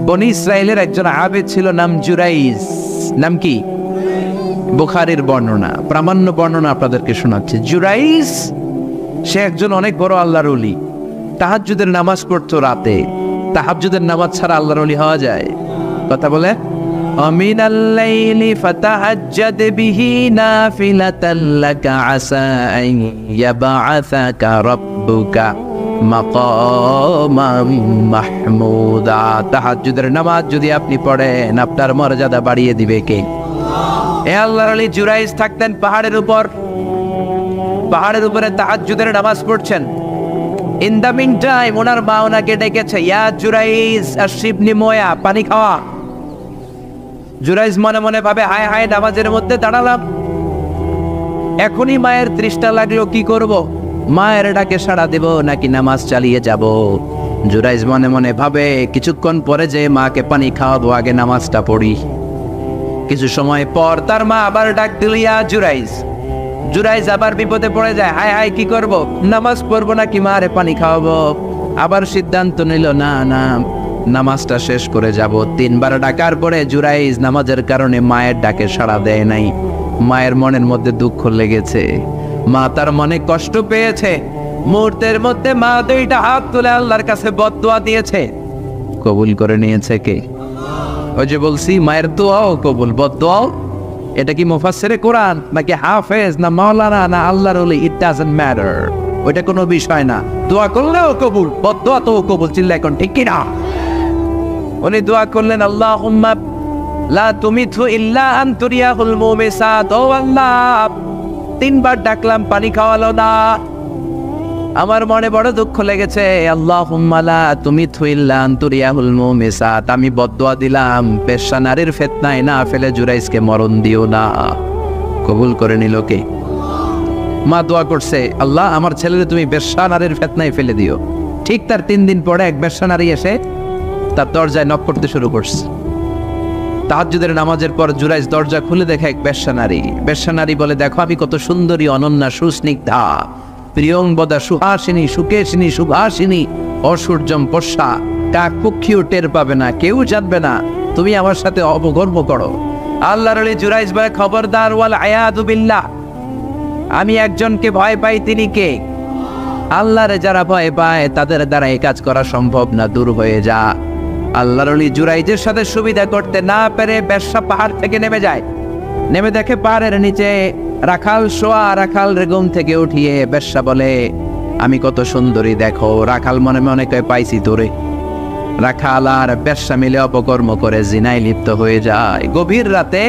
বনি ইসরায়েলের একজন আবেদ ছিল, নাম জুরাইজ। নাম কি? বুখারীর বর্ণনা, প্রামাণ্য বর্ণনা আপনাদেরকে শোনাচ্ছে। জুরাইজ সে একজন অনেক বড় আল্লাহর ওলি। তাহাজ্জুদের নামাজ পড়তো রাতে। তাহাজ্জুদের নামাজ ছাড়া আল্লাহর ওলি হওয়া যায়? কথা বলে, আমিনাল লাইলি ফাতাহাজ্জাদ বিহি নাফিলাতাল লাকা আসা আন ইয়াবআসাকা রাব্বুকা মাকামাম মাহমুদা। তাহাজ্জুদের নামাজ যদি আপনি পড়েন, আপনার মর্যাদা বাড়িয়ে দিবে কে? এ আল্লাহর ওলি জুরাইজ থাকতেন পাহাড়ের উপর। পাহাড়ের উপরে তাহাজ্জুদের নামাজ পড়ছেন। ইন দ্য মিন টাইম ওনার মা ওনাকে ডেকেছে, ইয়া জুরাইজ আশরিবনি মোয়া, পানি খাওয়া। জুরাইজ মনে মনে ভাবে, হায় হায়, নামাজের মধ্যে দাঁড়ালাম, এখনই মায়ের তৃষ্ণা লাগলো, কি করব? মায়ের ডাকে সাড়া দেব নাকি নামাজ চালিয়ে যাব? জুরাইজ মনে মনে ভাবে, কিছুক্ষণ পরে যে মাকে পানি খাওয়াবো, আগে নামাজটা পড়ি। কিছু সময় পর তার মা আবার ডাক দিল, ইয়া জুরাইজ। জুরাইজ আবার বিপদে পড়ে যায়, হায় হায়, কি করব? নামাজ পড়বো নাকি মারে পানি খাওয়াবো? আবার সিদ্ধান্ত নিল, না না, নামাজটা শেষ করে যাব। 3 বার ডাকার পরে জুরাইজ নামাজের কারণে মায়ের ডাকে সাড়া দেয় নাই। মায়ের মনের মধ্যে দুঃখ লেগেছে, মা তার মনে কষ্ট পেয়েছে। মুহূর্তের মধ্যে মা 2টা হাত তুলে আল্লাহর কাছে বদদোয়া দিয়েছে। কবুল করে নিয়েছে কে? ওই যে বলছি, মায়ের দোয়াও কবুল, বদদোয়াও। এটা কি মুফাসসিরে কোরআন নাকি হাফেজ না মাওলানা না আল্লাহর ওলি, ইট ডাজন্ট ম্যাটার। ওইটা কোনো বিষয় না। দোয়া করলেও কবুল, বদদোয়া তো কবুল। চিল্লা এখন ঠিক কি না? উনি দোয়া করলেন, আল্লাহুম্মা লা তুমিথু ইল্লা আন তুরিয়াহুল মুমিসাত। ও আল্লাহ, 3 বার ডাকলাম, পানি খাওয়ালো না। আমার মনে বড় দুঃখ লেগেছে। আল্লাহুম্মা লা তুমিথু ইল্লা আন তুরিয়াহুল মুমিসাত। আমি বদদোয়া দিলাম, বেশ্যা নারীর ফিতনায় না ফেলে জুরাইজকে মরণ দিও না। কবুল করে নিল কে? মা দোয়া করছে, আল্লাহ, আমার ছেলেরে তুমি বেশ্যা নারীর ফিতনায় ফেলে দিও। ঠিক তার 3 দিন পরে এক বেশ্যা নারী এসে তার দরজায় নক করতে শুরু করছে। তাহাজ্জুদের নামাজের পর জুরাইজ দরজা খুলে দেখে এক বেশ্যা নারী। বেশ্যা নারী বলে, দেখো আমি কত সুন্দরী, অনন্যা, সুস্নিগ্ধা, প্রিয়ংবদা, সুহাসিনী, সুকেশিনী, সুভাসিনী, অসূর্যম পোষা, কাক পক্ষীও টের পাবে না, কেউ জানবে না, তুমি আমার সাথে অপকর্ম করো। আল্লাহর ওলি জুরাইজ বলে, খবরদার, ওয়াল আয়াদু বিল্লাহ, আমি একজনকে ভয় পাই, তিনি কে? আল্লাহরে যারা ভয় পায় তাদের দ্বারা এই কাজ করা সম্ভব না, দূর হয়ে যা। আল্লাহর ওলি জুরাইজের সাথে সুবিধা করতে না পেরে বেশ্যা পাহাড় থেকে নেমে যায়। নেমে দেখে পাহাড়ের নিচে রাখাল শোয়া। রাখাল রেগুম থেকে উঠিয়ে বেশ্যা বলে, আমি কত সুন্দরী দেখো। রাখাল মনে মনে কয়, পাইছি তোরে। রাখাল আর বেশ্যা মিলে অপকর্ম করে জিনায় লিপ্ত হয়ে যায়। গভীর রাতে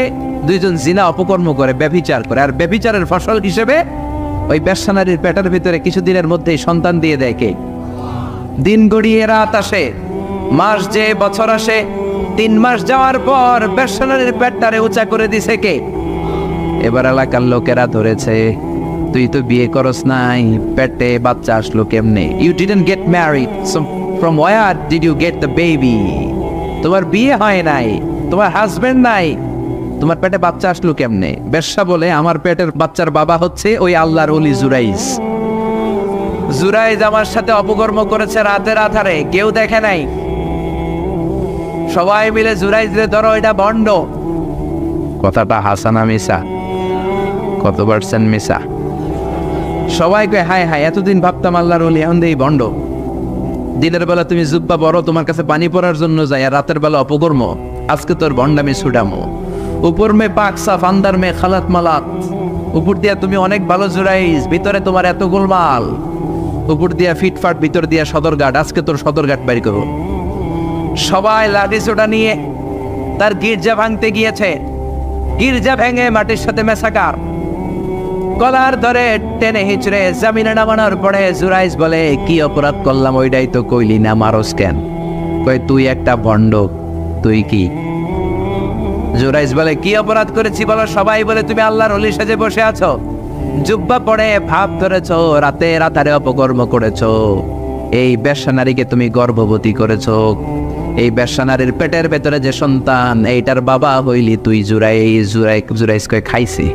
2জন জিনা অপকর্ম করে, ব্যভিচার করে। আর ব্যভিচারের ফসল হিসেবে ওই বেশ্যা নারীর পেটের ভিতরে কিছুদিনের মধ্যেই সন্তান দিয়ে দেয় কে? দিন গড়িয়ে রাত আসে, মাস যে বছর আসে। 3 মাস যাওয়ার পর বেশ্যা নারীর পেটটারে উঁচা করে দিছে কে? এবার এলাকার লোকেরা ধরেছে, তুই তো বিয়ে করস নাই, পেটে বাচ্চা আসলো কেমনে? You didn't get married, so from where did you get the baby? তোমার বিয়ে হয় নাই, তোমার হাজবেন্ড নাই, তোমার পেটে বাচ্চা আসলো কেমনে? বেশ্যা বলে, আমার পেটের বাচ্চার বাবা হচ্ছে ওই আল্লাহর ওলি জুরাইজ। জুরাইজ আমার সাথে অপকর্ম করেছে রাতের আধারে, কেউ দেখে নাই। সবাই মিলে জুরাইজরে ধরো, এটা ভণ্ড। কথাটা হাসানা মিসা? কত পার্সেন্ট মিসা? সবাই কয়, হায় হায়, এতদিন ভাবতাম আল্লাহর ওলি, এখন দেই ভণ্ড। দিনের বেলা তুমি জুব্বা বড়, তোমার কাছে পানি পড়ার জন্য যাই, আর রাতের বেলা অপকর্ম। আজকে তোর ভণ্ডামি ছুটামো। উপর মে পাক সাফ, আন্দার মে খালাত মালাত। উপর দিয়া তুমি অনেক ভালো জুরাইজ, ভিতরে তোমার এত গোলমাল। উপর দিয়া ফিটফাট, ভিতর দিয়া সদরঘাট। আজকে তোর সদরঘাট বাইর করো। সবাই লাঠি সোটা নিয়ে তার গির্জা ভাঙতে গিয়েছে। গির্জা ভেঙে মাটির সাথে মেসাকার। কলার ধরে টেনে হিচড়ে জমিনে নামানোর পরে জুরাইজ বলে, কি অপরাধ করলাম? ওইটাই তো কইলি না, মারস কেন? কই, তুই একটা ভণ্ড। তুই কি? জুরাইজ বলে, কি অপরাধ করেছি বলো? সবাই বলে, তুমি আল্লাহর ওলি সেজে বসে আছো, জুব্বা পড়ে ভাব ধরেছো, রাতে রাতারে অপকর্ম করেছো। এই বেশ্যা নারীকে তুমি গর্ভবতী করেছো। এই বেশ্যা নারীর পেটের ভেতরে যে সন্তান, এইটার বাবা হইলি তুই জুরাইজ। জুরাইজ কয়, খাইছি,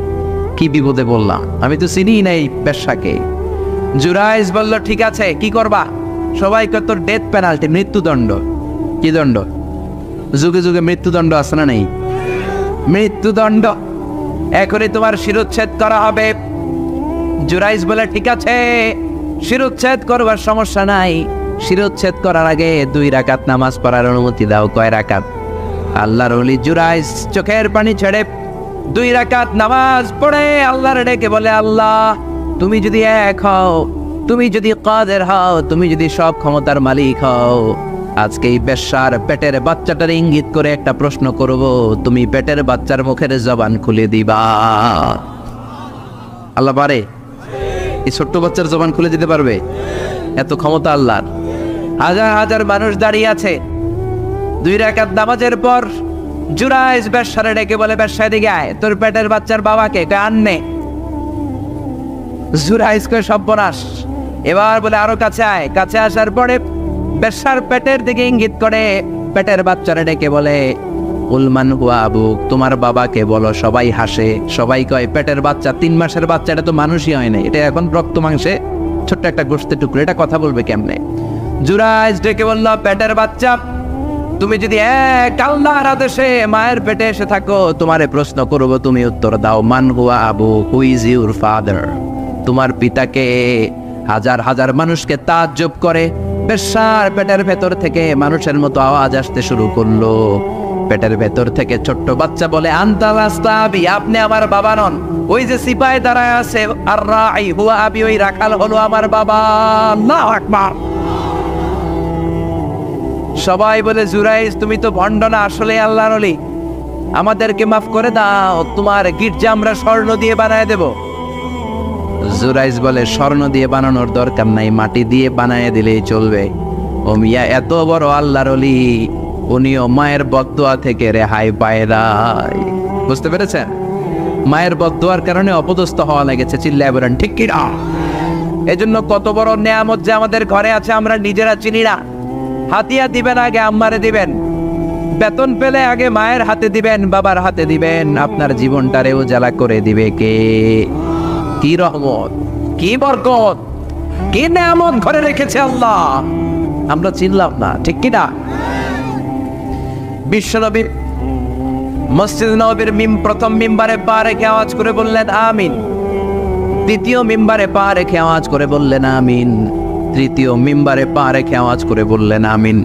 কি বিপদে বললাম, আমি তো চিনি নাই বেশ্যাকে। জুরাইজ বলল, ঠিক আছে, কি করবা? সবাই কয়, তোর ডেথ পেনাল্টি, মৃত্যুদণ্ড। কি দণ্ড? যুগে যুগে মৃত্যুদণ্ড আছে না নেই? মৃত্যুদণ্ড, এখনই তোমার শিরোচ্ছেদ করা হবে। জুরাইজ বলে ঠিক আছে, শিরোচ্ছেদ করবার সমস্যা নাই, শিরোচ্ছেদ করার আগে 2 রাকাত নামাজ পড়ার অনুমতি দাও। কয় রাকাত? আল্লাহর ওলি জুরাইজ চোখের পানি ছেড়ে 2 রাকাত নামাজ পড়ে আল্লাহর ডেকে বলে, আল্লাহ তুমি যদি এক হও, তুমি যদি কাদের হও, তুমি যদি সব ক্ষমতার মালিক হও, আজকে এই বেশ্যার পেটের বাচ্চাটার ইঙ্গিত করে একটা প্রশ্ন করব, তুমি পেটের বাচ্চার মুখের জবান খুলে দিবা। আল্লাহ পারে? এই ছোট্ট বাচ্চার জবান খুলে দিতে পারবে? এত ক্ষমতা আল্লাহর। হাজার হাজার মানুষ দাঁড়িয়ে আছে। 2 রাকাত নামাজের পর জুরাইজ বেশ্যারে ডেকে বলে, বেশ্যা দিকে আয়, তোর পেটের বাচ্চার বাবাকে আননে। জুরাইজ কয় সর্বনাশ। এবার বলে আরো কাছে আয়। কাছে আসার পরে বেশ্যার পেটের দিকে ইঙ্গিত করে পেটের বাচ্চারে ডেকে বলে, উলমান হুয়া আবুক, তোমার বাবাকে বলো। সবাই হাসে, সবাই কয় পেটের বাচ্চা, 3 মাসের বাচ্চা, এটা তো মানুষই হয় না, এটা এখন রক্ত মাংসে ছোট্ট একটা গোশতের টুকরো, এটা কথা বলবে কেমনে? জুরাইজ ডেকে বলল, পেটের বাচ্চা, তুমি যদি এক আল্লাহর আদেশে মায়ের পেটে এসে থাকো, তোমারে প্রশ্ন করব, তুমি উত্তর দাও। মান হুয়া Abu, who is your father? তোমার পিতাকে? হাজার হাজার মানুষকে তাজ্জব করে বেশ্যার পেটের ভেতর থেকে মানুষের মতো আওয়াজ আসতে শুরু করলো। পেটের ভেতর থেকে ছোট্ট বাচ্চা বলে, আনতাল আস্তাবি, আপনি আমার বাবা নন। ওই যে সিপাহি দাঁড়ায় আছে, আর রাই হুয়া আবি, ওই রাখাল হলো আমার বাবা। আল্লাহু আকবার। সবাই বলে, জুরাইজ তুমি তো ভণ্ড না, আসলে আল্লাহর ওলি, আমাদেরকে মাফ করে দাও, তোমার গির্জা আমরা স্বর্ণ দিয়ে বানায় দেব। জুরাইজ বলে, স্বর্ণ দিয়ে বানানোর দরকার নাই, মাটি দিয়ে বানায় দিলেই চলবে। ও মিয়া, এত বড় আল্লাহর ওলি, উনিও মায়ের বদদোয়া থেকে রেহাই পায় নাই। বুঝতে পেরেছেন? মায়ের বদদোয়ার কারণে অপদস্থ হওয়া লেগেছে। চিল্লায় বলেন ঠিক কি না? এজন্য কত বড় নেয়ামত যে আমাদের ঘরে আছে আমরা নিজেরা চিনি না। হাতিয়া দিবেন আগে আম্মারে দিবেন, বেতন পেলে আগে মায়ের হাতে দিবেন, বাবার হাতে দিবেন, আপনার জীবনটারে উজালা করে দিবে কে? কি রহমত, কি বরকত, কি নেয়ামত ঘরে রেখেছে আল্লাহ, আমরা চিনলাম না। ঠিক কি না? বিশ্বনবী মসজিদ নববীর প্রথম মিম্বারে পা রেখে আওয়াজ করে বললেন আমিন। দ্বিতীয় মিম্বারে পা রেখে আওয়াজ করে বললেন আমিন। তৃতীয় মিম্বারে পা রেখে আওয়াজ করে বললেন আমিন।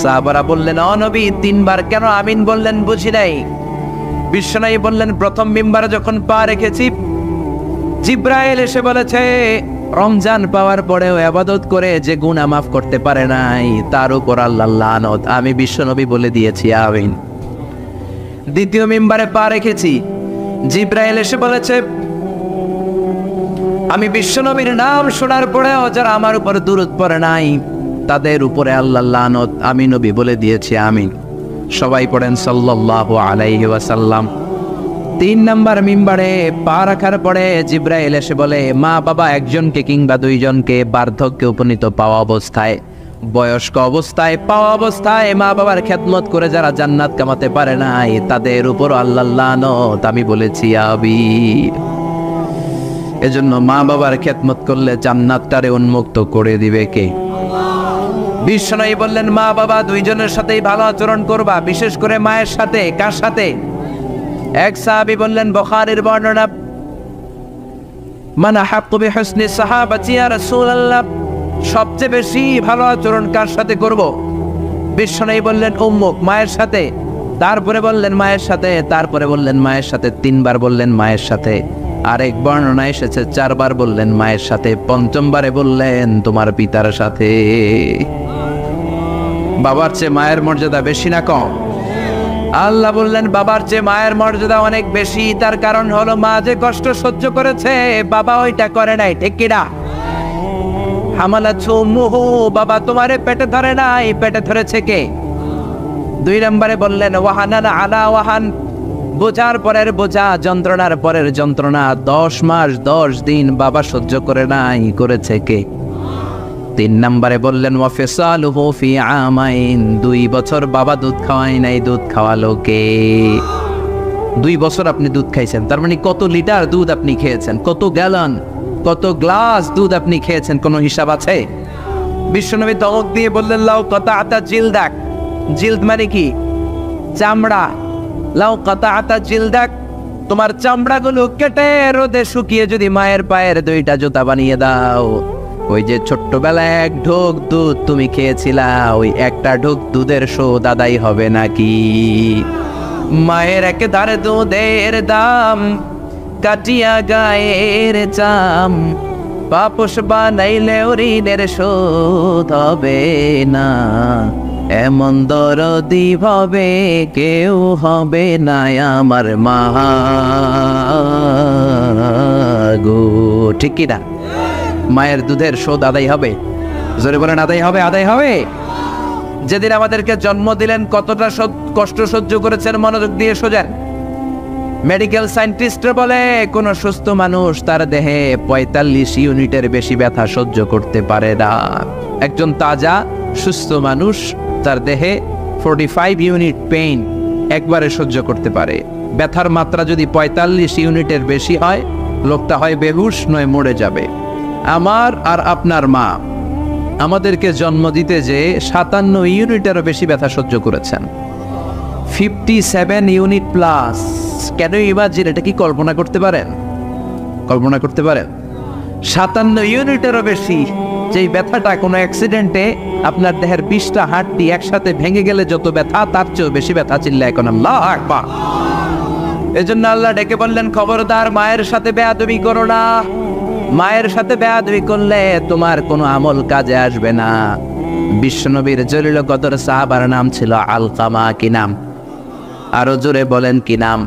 সাহাবারা বললেন, ও নবী, 3 বার কেন আমিন বললেন? বুঝি নাই। বিশ্বনবী বললেন, প্রথম মিম্বারে যখন পা রেখেছি, জিব্রাইল এসে বলেছে, রমজান পাওয়ার পরেও ইবাদত করে যে গুনাহ মাফ করতে পারে নাই, তার উপর আল্লাহর লানত। আমি বিশ্বনবী বলে দিয়েছি আমিন। দ্বিতীয় মিম্বারে পা রেখেছি, জিব্রাইল এসে বলেছে, আমি বিশ্বনবীর নাম শোনার পরেও যারা আমার উপর দুরূদ পড়ে নাই, তাদের উপরে আল্লাহর লানত। আমি নবী বলে দিয়েছি আমিন। সবাই পড়েন সাল্লাল্লাহু আলাইহি ওয়াসাল্লাম। 3 নাম্বার মিম্বারে পা রাখার পরে জিব্রাইল এসে বলে, মা বাবা একজনকে কিংবা 2 জনকে বার্ধক্যে উপনীত পাওয়া অবস্থায়, বয়স্ক অবস্থায়, পাওয়া অবস্থায় মা বাবার খেদমত করে যারা জান্নাত কামাতে পারে নাই, তাদের উপর আল্লাহর লানত। আমি বলেছি আমিন। এজন্য মা বাবার খেদমত করলে জান্নাতটারে উন্মুক্ত করে দিবে কে? বিশ্বনবী বললেন, মা বাবা 2 জনের সাথেই ভালো আচরণ করবা, বিশেষ করে মায়ের সাথে। কার সাথে? এক সাহাবী বললেন, বুখারীর বর্ণনা, মান আহাক্কু বিহুসনি সাহাবাতি ইয়া রাসূলুল্লাহ, সবচেয়ে বেশি ভালো আচরণ কার সাথে করব? বিশ্বনবী বললেন, উম্মুক, মায়ের সাথে। তারপরে বললেন মায়ের সাথে, তারপরে বললেন মায়ের সাথে, 3 বার বললেন মায়ের সাথে। আরেক বর্ণনা এসেছে 4 বার বললেন মায়ের সাথে, 5ম বারে বললেন তোমার পিতার সাথে। বাবার চেয়ে মায়ের মর্যাদা বেশি না কম? আল্লাহ বললেন বাবার চেয়ে মায়ের মর্যাদা অনেক বেশি। তার কারণ হলো, মা যে কষ্ট সহ্য করেছে, বাবা ওইটা করে নাই। ঠিক কিনা? হামালাতহু উম্মুহু, বাবা তোমারে পেটে ধরে নাই, পেটে ধরেছে কে? 2 নম্বরে বললেন ওয়াহানান আলা ওয়াহান, বোঝার পরের বোঝা, যন্ত্রণার পরের যন্ত্রণা 10 মাস 10 দিন বাবা সহ্য করে নাই, করেছে কে? 3 নম্বরে বললেন ওয়াফিসালুহু ফি আমাইন, 2 বছর বাবা দুধ খাওয়াই নাই, দুধ খাওয়ালো কে? 2 বছর আপনি দুধ খাইছেন, তার মানে কত লিটার দুধ আপনি খেয়েছেন, কত গ্যালন, কত গ্লাস দুধ আপনি খেয়েছেন, কোনো হিসাব আছে? বিশ্বনবী ধমক দিয়ে বললেন, লাউ কাতাআতা জিলদাক। জিলদ মানে কি? চামড়া, লাউ কাতাআতা জিলদাক, তোমার চামড়াগুলো কেটে রোদে শুকিয়ে যদি মায়ের পায়ের 2টা জুতা বানিয়ে দাও, ওই যে ছোট্টবেলায় 1 ঢোক দুধ তুমি খেয়েছিলা, ওই একটা ঢোক দুধের শোধ আদায় হবে নাকি? মায়ের একেবারে দুধের দাম কাটিয়া গায়ের চাম, পাপস বানাইলে ঋণের শোধ হবে না, এমন দরদি ভাবে কেউ হবে না আমার মা গো। ঠিক কি না? মায়ের দুধের শোধ আদায় হবে? জোরে বলেন আদায় হবে, আদায় হবে। যেদিন আমাদেরকে জন্ম দিলেন কতটা কষ্ট সহ্য করেছেন, মনোযোগ দিয়ে শোনেন। মেডিকেল সায়েন্টিস্টরা বলে কোন সুস্থ মানুষ তার দেহে 45 ইউনিটের বেশি ব্যথা সহ্য করতে পারে না। একজন তাজা সুস্থ মানুষ তার দেহে 45 ইউনিট পেইন একবারে সহ্য করতে পারে। ব্যথার মাত্রা যদি 45 ইউনিটের বেশি হয়, লোকটা হয় বেহুশ নয় মরে যাবে। আমার আর আপনার মা আমাদেরকে জন্ম দিতে যে 57 ইউনিটেরও বেশি ব্যথা সহ্য করেছেন, 57 ইউনিট প্লাস। কেন ইমাজিন, এটা কি কল্পনা করতে পারেন? কল্পনা করতে পারেন? 57 ইউনিটেরও বেশি যেই ব্যথাটা কোনো অ্যাক্সিডেন্টে আপনার দেহের 20টা হাড়টি একসাথে ভেঙে গেলে যত ব্যথা, তার চেয়েও বেশি ব্যথা। চিল্লা এখন আল্লাহু আকবার। এজন্য আল্লাহ ডেকে বললেন, খবরদার মায়ের সাথে বেয়াদবি করো না। মায়ের সাথে বেয়াদবি করলে তোমার কোনো আমল কাজে আসবে না। বিশ্বনবীর জলিল কদর সাহাবার নাম ছিল আলকামা। কি নাম? আরো জোরে বলেন কি নাম?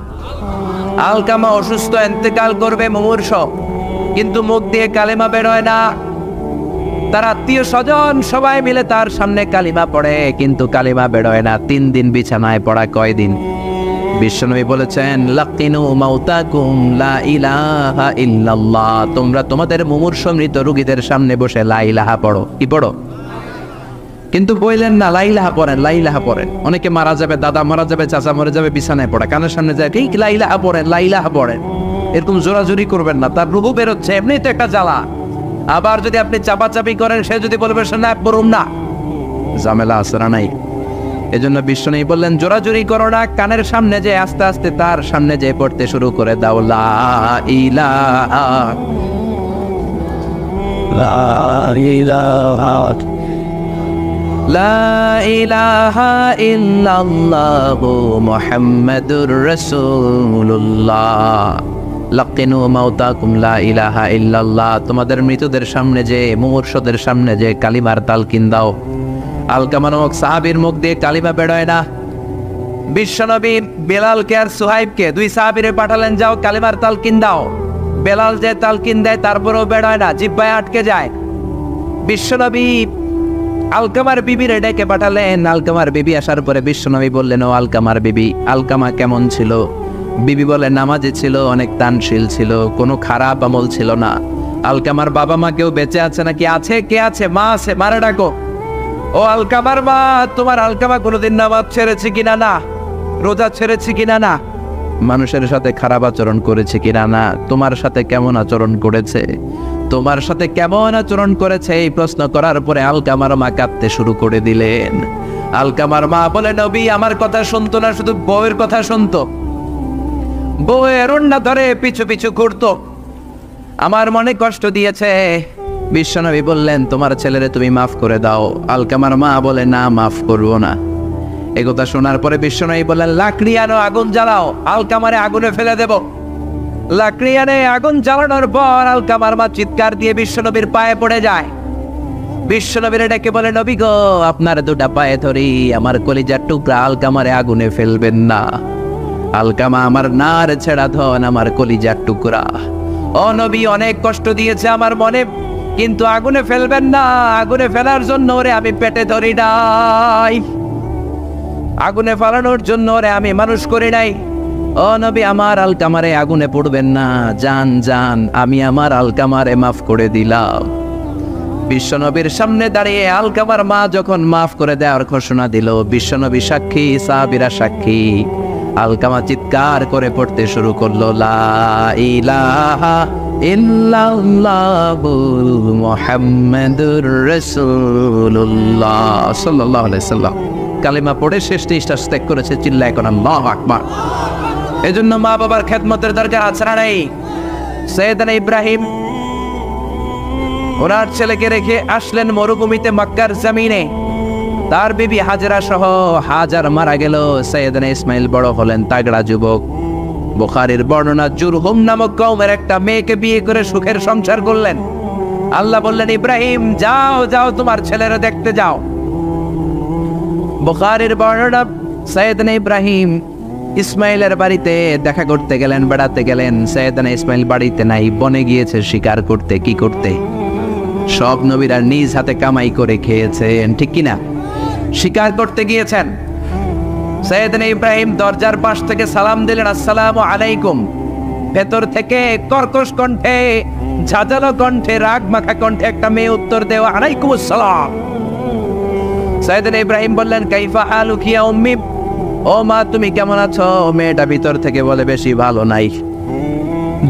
আলকামা অসুস্থ, ইন্তেকাল করবে, মুমূর্ষ, কিন্তু মুখ দিয়ে কালেমা বেরোয় না। তার আত্মীয় স্বজন সবাই মিলে তার সামনে কালিমা পড়ে, কিন্তু কালিমা বেরোয় না। 3 দিন বিছানায় পড়া। কয়দিন? বিশ্বনবী বলেছেন, লাকিনু মাউতাকুম লা ইলাহা ইল্লাল্লাহ, তোমরা তোমাদের মুমূর্ষ মৃত রোগীদের সামনে বসে লা ইলাহা পড়ো। কি পড়ো? কিন্তু বললেন না লা ইলাহা পড়েন, লা ইলাহা পড়েন। অনেকে মারা যাবে, দাদা মারা যাবে, চাচা মরে যাবে, বিছানায় পড়া, কানের সামনে যায় ঠিক লা ইলাহা পড়েন, লা ইলাহা পড়েন। এরকম জোরাজুরি করবেন না, তার রূহ বেরোচ্ছে, এমনি তো একটা জ্বালা। আবার যদি আপনি চাপাচাপি করেন, সে যদি বলবে না পড়ুন না, ঝামেলা আছে না নাই? এজন্য বিশ্বনবী বললেন, জোরাজুরি করো না, কানের সামনে যে আস্তে আস্তে তার সামনে যে পড়তে শুরু করে দাও, লা ইলাহা লা ইলাহা লা ইলাহা ইল্লাল্লাহু মুহাম্মাদুর রাসূলুল্লাহ। লাকিনু মাউতাকুম লা ইলাহা ইল্লাল্লাহ, তোমাদের মৃতদের সামনে যে, মুমূর্ষদের সামনে যে কালিমার তালকিন দাও। আলকামা নামক সাহাবীর মুখ দিয়ে কালিমা বেরোয় না। বিশ্বনবী বেলালকে আর সুহাইবকে, 2 সাহাবীরে পাঠালেন, যাও কালিমার তালকিন দাও। বেলাল যে তালকিন দেয় তারপরেও বেরোয় না, জিহ্বায় আটকে যায়। বিশ্বনবী আলকামার বিবিরে ডেকে পাঠালেন। আলকামার বিবি আসার পরে বিশ্বনবী বললেন, ও আলকামার বিবি, আলকামা কেমন ছিল? বিবি বলে, নামাজি ছিল, অনেক দানশীল ছিল, কোনো খারাপ আমল ছিল না। আলকামার বাবা মা কেউ বেঁচে আছে নাকি? আছে। কে আছে? মা আছে, মারে ডাকো। ও আলকামার মা, তোমার আলকামা কোনোদিন নামাজ ছেড়েছে কিনা? না। রোজা ছেড়েছে কিনা? না। মানুষের সাথে খারাপ আচরণ করেছে কিনা? না। তোমার সাথে কেমন আচরণ করেছে? তোমার সাথে কেমন আচরণ করেছে? এই প্রশ্ন করার পরে আলকামার মা কাঁদতে শুরু করে দিলেন। আলকামার মা বলে, নবী আমার কথা শুনতো না, শুধু বউয়ের কথা শুনতো। বউয়ের ওড়না ধরে পিছু পিছু ঘুরতো, আমার মনে কষ্ট দিয়েছে। বিশ্বনবী বললেন, তোমার ছেলেরে তুমি মাফ করে দাও। আলকামার মা বলে, না, মাফ করবো না। এই কথা শোনার পরে বিশ্বনবী বললেন, লাকড়ি আনো, আগুন জ্বালাও, আলকামারে আগুনে ফেলে দেব। লাকড়ি আনে, আগুন জ্বালানোর পর আলকামার মা চিৎকার দিয়ে বিশ্বনবীর পায়ে পড়ে যায়। বিশ্বনবীর ডেকে বলে, নবী গো, আপনার 2টা পায়ে ধরি, আমার কলিজার টুকরা আলকামারে আগুনে ফেলবেন না। আলকামা আমার নার ছেড়া ধন, আমার কলিজার টুকরা। ও নবী, অনেক কষ্ট দিয়েছে আমার মনে, কিন্তু আগুনে ফেলবেন না। আগুনে ফেলার জন্য ওরে আমি পেটে ধরি নাই, আগুনে ফেলানোর জন্য ওরে আমি মানুষ করি নাই। ও নবী, আমার আলকামারে আগুনে পড়বেন না, জান জান, আমি আমার আলকামারে মাফ করে দিলাম। বিশ্বনবীর সামনে দাঁড়িয়ে আলকামার মা যখন মাফ করে দেওয়ার ঘোষণা দিল, বিশ্বনবী সাক্ষী, সাহাবীরা সাক্ষী। আলকামা চিৎকার করে পড়তে শুরু করলো, লা ইলাহা ইল্লাল্লাহু মুহাম্মাদুর রাসূলুল্লাহ সাল্লাল্লাহু আলাইহি সাল্লাম। কালিমা পড়ে শেষ নিঃশ্বাস ত্যাগ করেছে। চিল্লায় এখন আল্লাহু আকবার। এজন্য মা বাবার খেদমতের দরকার আছে না নাই? সৈয়দনা ইব্রাহিম ওনার ছেলেকে রেখে আসলেন মরুভূমিতে মক্কার জমিনে। তার বিবি হাজরা সহ হাজার মারা গেল। সৈয়দনা ইসমাইল বড় হলেন, তাগড়া যুবক। বুখারীর বর্ণনা, জুরহুম নামক কওমের একটা মেয়েকে বিয়ে করে সুখের সংসার করলেন। আল্লাহ বললেন, ইব্রাহিম যাও যাও তোমার ছেলেরা দেখতে যাও। বুখারীর বর্ণনা, সৈয়দনা ইব্রাহিম ইসমাইলের বাড়িতে দেখা করতে গেলেন, বেড়াতে গেলেন। সৈয়দনা ইসমাইল বাড়িতে নাই, বনে গিয়েছে শিকার করতে। কি করতে? সব নবীরা নিজ হাতে কামাই করে খেয়েছেন, ঠিক কিনা? শিকার করতে গিয়েছেন। সৈয়দনা ইব্রাহিম দরজার পাশ থেকে সালাম দিলেন, আসসালামু আলাইকুম। ভেতর থেকে কর্কশ কণ্ঠে, ঝাঁঝালো কণ্ঠে, রাগ মাখা কণ্ঠে একটা মেয়ে উত্তর দেওয়া, আলাইকুম আসসালাম। সৈয়দনা ইব্রাহিম বললেন, কাইফা হালুকি ইয়া উম্মি, ও মা তুমি কেমন আছো? মেয়েটা ভিতর থেকে বলে, বেশি ভালো নাই।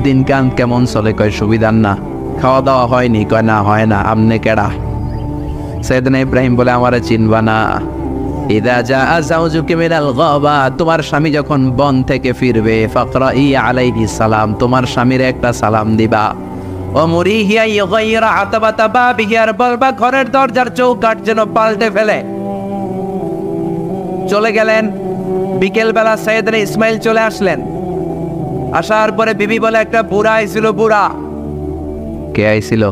দিনকান কেমন চলে? কয় সুবিধার না। খাওয়া দাওয়া হয়নি? কয় না, হয় না। আমনে কেডা? সৈয়দনা ইব্রাহিম বলে, আমারে চিনবা না? ইদা জাআ যাওজুকি মিনাল গাবা, তোমার স্বামী যখন বন থেকে ফিরবে, ফাকরাই আলাইহি সালাম, তোমার স্বামীর একটা সালাম দিবা। ও মুরিহিয়া ইগাইরা আতাবাতা বাবিহি, আর বলবা ঘরের দরজার চৌকাঠ যেন পাল্টে ফেলে। চলে গেলেন। বিকেল বেলা সৈয়দনা ইসমাইল চলে আসলেন। আসার পরে বিবি বলে, একটা বুড়া আইছিল। বুড়া? কে আইছিল?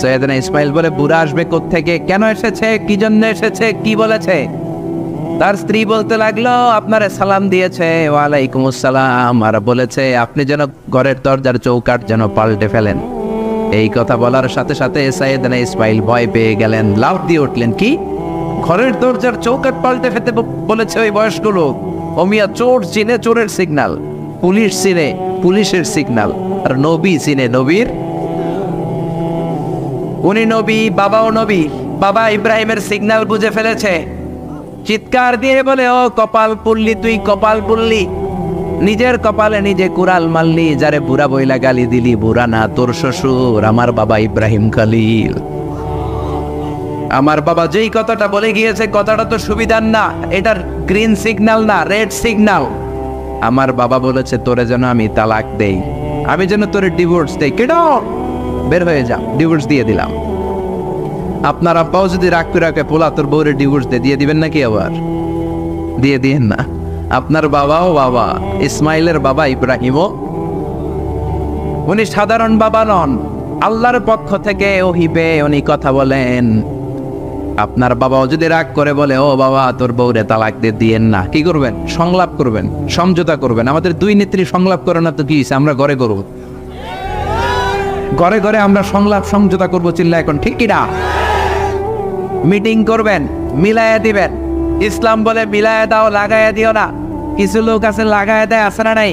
সৈয়দনা ইসমাইল বলে, বুড়া আসবে কোত্থেকে? কেন এসেছে? কি জন্য এসেছে? কি বলেছে? তার স্ত্রী বলতে লাগলো, আপনারে সালাম দিয়েছে। ওয়ালাইকুম আসসালাম। আর বলেছে আপনি যেন ঘরের দরজার চৌকাঠ যেন পাল্টে ফেলেন। এই কথা বলার সাথে সাথে সৈয়দনা ইসমাইল ভয় পেয়ে গেলেন, লাফ দিয়ে উঠলেন। কি? ঘরের দরজার চৌকাঠ পাল্টে ফেলতে বলেছে ওই বয়স্ক লোক? ও মিয়া, চোর চিনে চোরের সিগন্যাল, পুলিশ চিনে পুলিশের সিগন্যাল, আর নবী চিনে নবীর। উনি নবী, বাবাও নবী। বাবা ইব্রাহিমের সিগন্যাল বুঝে ফেলেছে। চিৎকার দিয়ে বলে, ও কপাল পুল্লি, তুই কপাল পুল্লি, নিজের কপালে নিজে কুড়াল মারলি। যারে বুড়া বইলা গালি দিলি, বুড়া না, তোর শ্বশুর, আমার বাবা ইব্রাহিম খলিল। আমার বাবা যেই কথাটা বলে গিয়েছে, কথাটা তো সুবিধার না, এটার গ্রিন সিগন্যাল না, রেড সিগন্যাল। আমার বাবা বলেছে তোরে যেন আমি তালাক দেই, আমি যেন তোরে ডিভোর্স দেই। কেন? বের হয়ে যা, ডিভোর্স দিয়ে দিলাম। আপনার আব্বাও যদি রাগ করে রাখে, পোলা তোর বউরে ডিভোর্স দিয়ে দিবেন নাকি? আবার দিয়ে দিয়েন না। আপনার বাবাও বাবা, ইসমাইলের বাবা ইব্রাহিমও। উনি সাধারণ বাবা নন, আল্লাহর পক্ষ থেকে ওহী পেয়ে উনি কথা বলেন। আপনার বাবাও যদি রাগ করে বলে, ও বাবা তোর বউরে তালাক দিয়েন না, কি করবেন? সংলাপ করবেন, সমঝোতা করবেন। আমাদের দুই নেত্রী সংলাপ করে না তো কি হয়েছে? আমরা ঘরে করব, ঘরে ঘরে আমরা সংলাপ সমঝোতা করবো। চিল্লা এখন, ঠিক কিনা? মিটিং করবেন, মিলায়া দিবেন। ইসলাম বলে মিলায়া দাও, লাগায়া দিও না। কিছু লোক আছে লাগায়া দেয়, আছে না নাই?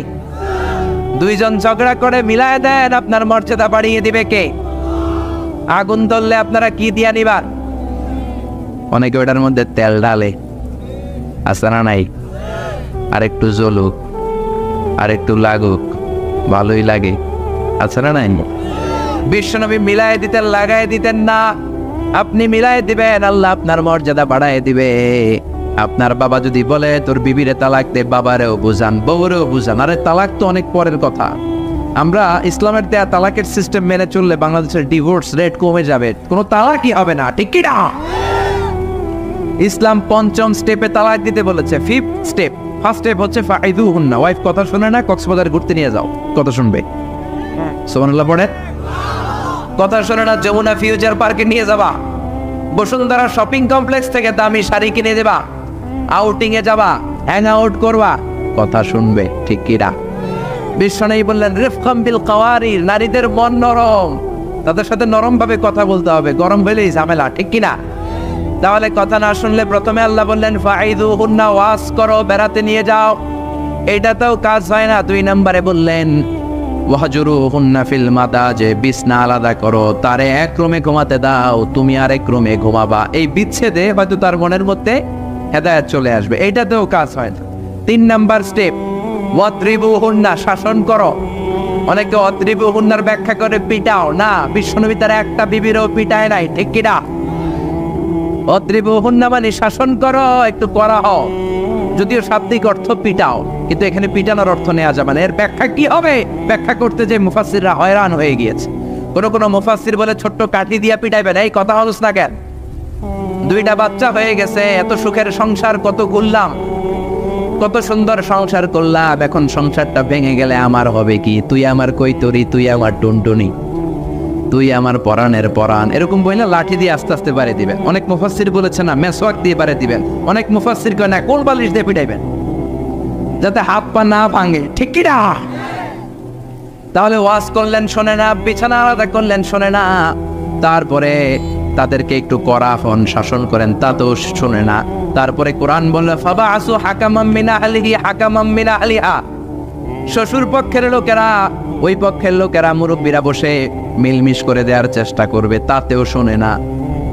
দুইজন ঝগড়া করে মিলায়া দেন, আপনার মর্যাদা বাড়িয়ে দিবে কে? আগুন ধরলে আপনারা কি দিয়া নিবার? অনেকে ওটার মধ্যে তেল ঢালে, আছে না নাই? আর একটু জ্বলুক, আর একটু লাগুক, ভালোই লাগে, আছে না নাই? বিশ্বনবী মিলাই দিতেন, লাগাই দিতেন না। আপনি মিলাই দিবেন, আল্লাহ আপনার মর্যাদা বাড়ায় দিবে। আপনার বাবা যদি বলে তোর বিবিরে তালাক দে, বাবারেও বুঝান, বউরেও বুঝান। আরে তালাক তো অনেক পরের কথা। আমরা ইসলামের দেয়া তালাকের সিস্টেম মেনে চললে বাংলাদেশের ডিভোর্স রেট কমে যাবে, কোনো তালাকই হবে না, ঠিক কি না? ইসলাম পঞ্চম স্টেপে তালাক দিতে বলেছে, ফিফথ স্টেপ। ফার্স্ট স্টেপ হচ্ছে ফাইদুহুন্না, ওয়াইফ কথা শুনে না, কক্সবাজার ঘুরতে নিয়ে যাও, কথা শুনবে। সুবহানাল্লাহ পড়ে। কথা শোনে না, যমুনা ফিউচার পার্কে নিয়ে যাবা, বসুন্ধরা শপিং কমপ্লেক্স থেকে দামি শাড়ি কিনে দেবা, আউটিং এ যাবা, হ্যাং আউট করবা, কথা শুনবে, ঠিক কিনা? বিশ্বনবী বললেন, রিফকাম বিল কাওয়ারির, নারীদের মন নরম, তাদের সাথে নরম ভাবে কথা বলতে হবে, গরম হলেই ঝামেলা, ঠিক কিনা? তাহলে কথা না শুনলে প্রথমে আল্লাহ বললেন ফাইদুহুন্না, ওয়াস করো, বেড়াতে নিয়ে যাও। এইটাতেও কাজ হয় না, 2 নম্বরে বললেন ওয়াহজুরুহুন্না ফিল মাদাজি, বিছনা আলাদা করো, তারে এক রুমে ঘুমাতে দাও, তুমি আরেক রুমে ঘুমাবা। এই বিচ্ছেদে হয়তো তার মনের মধ্যে হেদায়েত চলে আসবে, এইটাতেও কাজ হয় না। 3 নাম্বার স্টেপ, ওয়াদ্রিবুহুন্না, শাসন করো। অনেকে ওয়াদ্রিবুহুন্নার ব্যাখ্যা করে পিটাও, না, বিশ্বনবী তার একটা বিবিরও পিটায় নাই, ঠিক কিনা? 4 নাম্বার স্টেপ, ওয়াকুজুহুন্না ফিল মাদাজি, বিছনা আলাদা করো, তারে এক রুমে ঘুমাতে দাও, তুমি আরেক রুমে ঘুমাবা। এইটাতেও কাজ হয় না। 3 নাম্বার স্টেপ, ওয়াদ্রিবুহুন্না, শাসন করো। অনেকে ওয়াদ্রিবুহুন্নার ব্যাখ্যা করে পিটাও, না, বিশ্বনবী তার একটা বিবিরও পিটায় নাই, ঠিক কিনা? অদ্রিবহুন্না মানে শাসন করো, একটু করা হও। যদিও শাব্দিক অর্থ পিটাও, কিন্তু এখানে পিটানোর অর্থ নেওয়া যাবে না। এর ব্যাখ্যা কি হবে? ব্যাখ্যা করতে যে মুফাসসিররা হয়রান হয়ে গিয়েছে। কোন মুফাসসির বলে ছোট্ট কাঠি দিয়া পিটাইবেন, এই কথা হলস না কেন? 2টা বাচ্চা হয়ে গেছে, এত সুখের সংসার, কত ঘুরলাম, কত সুন্দর সংসার করলাম, এখন সংসারটা ভেঙে গেলে আমার হবে কি? তুই আমার কৈতরি, তুই আমার টুনটুনি, তুই আমার পরাণের পরাণ, এরকম বইলে লাঠি দিয়ে আস্তে আস্তে বাড়ি দিবেন। অনেক মুফাসসির বলেছে না মেসওয়াক দিয়ে বাড়ি দিবেন, অনেক মুফাসসির কয় না কোল বালিশ দিয়ে পিটাইবেন, যাতে হাত পা না ভাঙে। ঠিক কি না? তাহলে ওয়াজ করলেন শোনে না, বিছানা আলাদা করলেন শোনে না, তারপরে তাদেরকে একটু কড়া হন, শাসন করেন, তা তো শোনে না। তারপরে কোরআন বলল ফাবাআসু হাকামাম মিন আহলিহি হাকামাম মিন আহলিহা, শ্বশুর পক্ষের লোকেরা, ওই পক্ষের লোকেরা, মুরব্বীরা বসে মিলমিশ করে দেওয়ার চেষ্টা করবে, তাতেও শোনে না।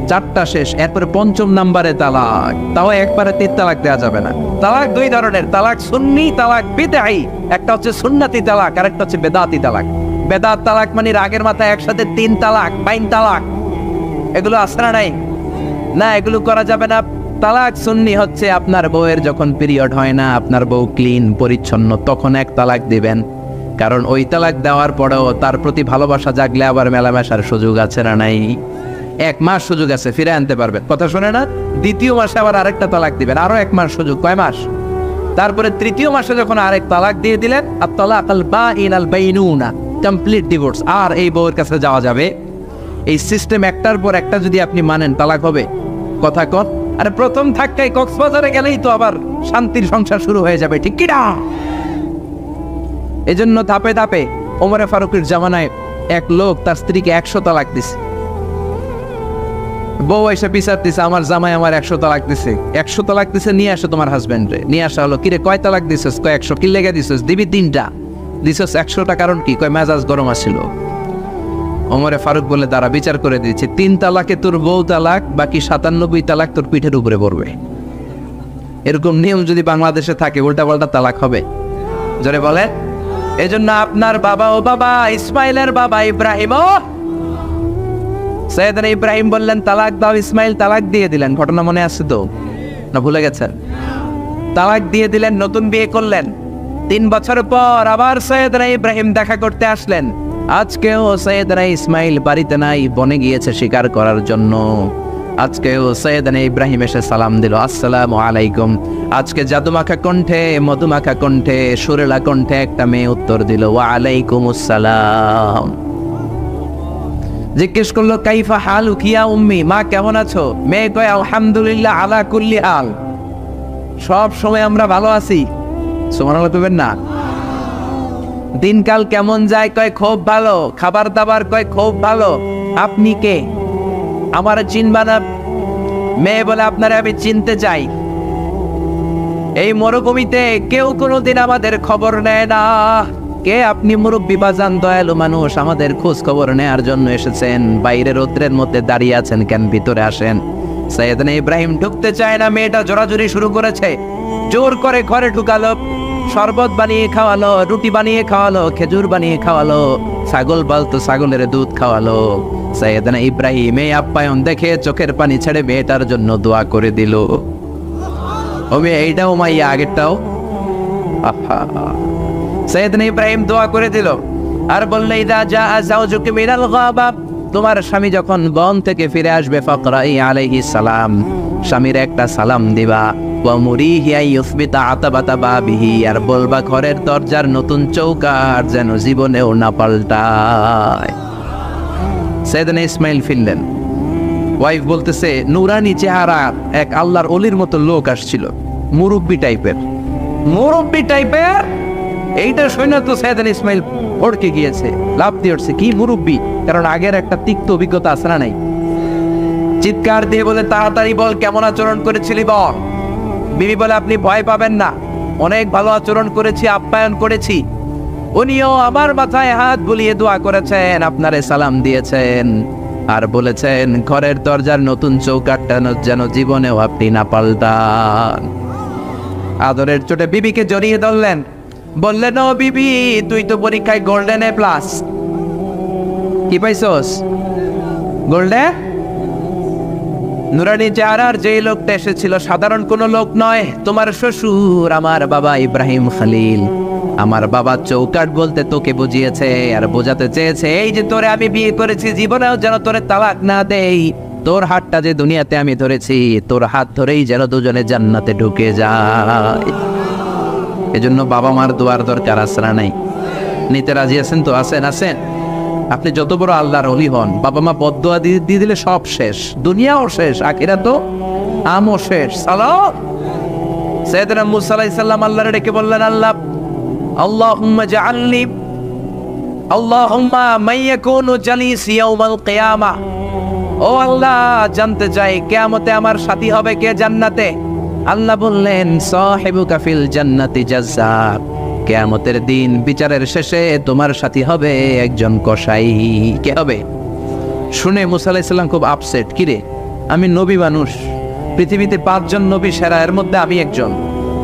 4টা শেষ, এরপরে 5ম নাম্বারে তালাক। তাও একবারে 3 তালাক দেওয়া যাবে না। তালাক 2 ধরনের, তালাক সুন্নি, তালাক বিদআই। একটা হচ্ছে সুন্নতি তালাক, আর একটা হচ্ছে বেদাতি তালাক। বেদাত তালাক মানে রাগের মাথায় একসাথে 3 তালাক, 5 তালাক, এগুলো আছে না নাই? না, এগুলো করা যাবে না। তালাক সুন্নি হচ্ছে আপনার বউয়ের যখন পিরিয়ড হয় না, আপনার বউ ক্লিন পরিচ্ছন্ন, তখন 1 তালাক দিবেন। কারণ ওই তালাক দেওয়ার পরেও তার প্রতি ভালোবাসা জাগলে আবার মেলামেশার সুযোগ আছে না নাই? 1 মাস সুযোগ আছে, ফিরে আনতে পারবেন। কথা শোনে না? 2য় মাসে আবার আরেকটা তালাক দিবেন, আরো 1 মাস সুযোগ। কয় মাস? তারপরে 3য় মাসে যখন আরেক তালাক দিয়ে দিলেন, আত-তালাকাল বাঈন আল বাইনুনা, কমপ্লিট ডিভোর্স, আর এই বউয়ের কাছে যাওয়া যাবে। এই সিস্টেম একটার পর একটা যদি আপনি মানেন, তালাক হবে। কথা কন। আরে প্রথম ধাক্কায় কক্সবাজারে গেলেই তো আবার শান্তির সংসার শুরু হয়ে যাবে। ঠিক কি না? এজন্য ধাপে ধাপে ওমরে ফারুকের জামানায় এক লোক তার স্ত্রীকে 100 তালাক দিছে। বউ এসে বিচার দিছে, আমার জামাই আমার 100 তালাক দিছে। 100 তালাক দিছে, নিয়ে আসো তোমার হাজবেন্ডরে। নিয়ে আসা হলো, কিরে কয় তালাক দিছিস? কয় 100। কি লেগে দিছিস? দিবি 3টা। দিছিস 100টা, কারণ কি? কয় মেজাজ গরম আছিল। ওমরে ফারুক বলে দাঁড়া, বিচার করে দিচ্ছে, 3 তালাকে তোর বউ তালাক, বাকি 97 তালাক তোর পিঠের উপরে পড়বে। এরকম নিয়ম যদি বাংলাদেশে থাকে, উল্টা পাল্টা তালাক হবে। জোরে বলেন। এজন্য আপনার বাবা, ও বাবা ইসমাইলের বাবা ইব্রাহিম, সৈয়দনা ইব্রাহিম বললেন তালাক দাও, ইসমাইল তালাক দিয়ে দিলেন। ঘটনা মনে আছে তো, না ভুলে গেছেন? তালাক দিয়ে দিলেন, নতুন বিয়ে করলেন। 3 বছর পর আবার সৈয়দনা ইব্রাহিম দেখা করতে আসলেন। আজকেও সৈয়দনা ইসমাইল বাড়িতে নাই, বনে গিয়েছে শিকার করার জন্য। আজকেও সৈয়দনা ইব্রাহিম এসে সালাম দিল, আসসালামু আলাইকুম। আজকে জাদুমাখা কণ্ঠে, মধুমাখা কণ্ঠে, সুরেলা কণ্ঠে একটা মেয়ে উত্তর দিল, ওয়া আলাইকুমুস সালাম। জিজ্ঞেস করলো কাইফা হাল উকিয়া উম্মি, মা কেমন আছো? মেয়ে কয় আলহামদুলিল্লাহ আলা কুল্লি হাল, সব সময় আমরা ভালো আছি। সুবহানাল্লাহ বলবেন না? দিনকাল কেমন যায়? কয় খুব ভালো। খাবার দাবার? কয় খুব ভালো। আপনি কে? আমার চিনবা না? মেয়ে বলে আপনারে আমি চিনতে চাই। এই মরুভূমিতে কেউ কোনোদিন আমাদের খবর নেয় না। কে আপনি? মুরব্বী বাজান, দয়ালু মানুষ, আমাদের খোঁজ খবর নেয়ার জন্য এসেছেন। বাইরে রৌদ্রের মধ্যে দাঁড়িয়ে আছেন কেন? ভিতরে আসেন। সৈয়দনা ইব্রাহিম ঢুকতে চায় না, মেয়েটা জোরাজুরি শুরু করেছে। জোর করে ঘরে ঢুকালো, শরবত বানিয়ে খাওয়ালো, রুটি বানিয়ে খাওয়ালো, খেজুর বানিয়ে খাওয়ালো, ছাগল পালতো, ছাগলের দুধ খাওয়ালো। সৈয়দনা ইব্রাহিম এই আপ্যায়ন দেখে চোখের পানি ছেড়ে মেয়েটার জন্য দোয়া করে দিল। ও মেয়ে, এইটাও মাইয়া, আগেরটাও। সৈয়দনা ইব্রাহিম দোয়া করে দিল আর বলল, ইদা জাআ যাওজুকা মিনাল গাবা, তোমার স্বামী যখন বন থেকে ফিরে আসবে, ফাকরাই আলাইহিস সালাম, স্বামীর একটা সালাম দিবা। ওয়া মুরিহি আইয়ুসবিতা আতাবাতা বাবিহি, আর বলবা ঘরের দরজার নতুন চৌকাঠ যেন জীবনেও না পাল্টায়। সৈয়দনা ইসমাইল ফিরলেন। ওয়াইফ বলতেছে, নুরানি চেহারা এক আল্লাহর ওলির মতো লোক আসছিল, মুরব্বি টাইপের। মুরব্বি টাইপের এইটা শুনে তো সৈয়দনা ইসমাইল ভড়কে গিয়েছে, লাফ দিয়ে উঠছে, কি মুরব্বি? কারণ আগের একটা তিক্ত অভিজ্ঞতা আছে না নাই? চিৎকার দিয়ে বলে, তাড়াতাড়ি বল কেমন আচরণ করেছিলি বল। বিবি বলে, আপনি ভয় পাবেন না, অনেক ভালো আচরণ করেছি, আপ্যায়ন করেছি। উনিও আমার মাথায় হাত বুলিয়ে দোয়া করেছেন, আপনারে সালাম দিয়েছেন, আর বলেছেন ঘরের দরজার নতুন চৌকাঠটা যেন জীবনেও আপনি না পাল্টান। আদরের চোটে বিবিকে জড়িয়ে ধরলেন, বললেন, ও বিবি, তুই তো পরীক্ষায় গোল্ডেন এ প্লাস। কি পাইছস? গোল্ডেন? নুরানি চেহারার যে লোকটা এসেছিল সাধারণ কোনো লোক নয়, তোমার শ্বশুর আমার বাবা ইব্রাহিম খলিল। আমার বাবা চৌকাট বলতে তোকে বুঝিয়েছে আর বোঝাতে চেয়েছে, এই যে তোরে আমি বিয়ে করেছি, জীবনেও যেন তোরে তালাক না দেই। তোর হাতটা যে দুনিয়াতে আমি ধরেছি, তোর হাত ধরেই যেন দুজনে জান্নাতে ঢুকে যায়। এজন্য বাবা মার দোয়ার দরকার আসরা নাই। নিতে রাজি আছেন তো? আছেন। আপনি যত বড় আল্লাহর ওলি হন, বাবা মা বদদোয়া দিয়ে দিলে সব শেষ, দুনিয়াও শেষ, আখিরাতও আমও শেষ। সালাম। সাইয়েদনা মুসা আলাইহিস সালাম আল্লাহরে ডেকে বললেন, আল্লাহুম্মা জাআলনি, আল্লাহুম্মা মাইয়াকুনু জালিসি ইয়াউমাল কিয়ামাহ। ও আল্লাহ, জানতে চাই কিয়ামতে আমার সাথী হবে কে জান্নাতে? আল্লাহ বললেন, সাহিবুকা ফিল জান্নাতি জাজ্জাব। কিয়ামতের দিন বিচারের শেষে তোমার সাথী হবে একজন কসাই। কে হবে? শুনে মুসা আলাইহিস সালাম খুব আপসেট। কিরে, আমি নবী মানুষ, পৃথিবীতে 5 জন নবী সেরা, এর মধ্যে আমি একজন।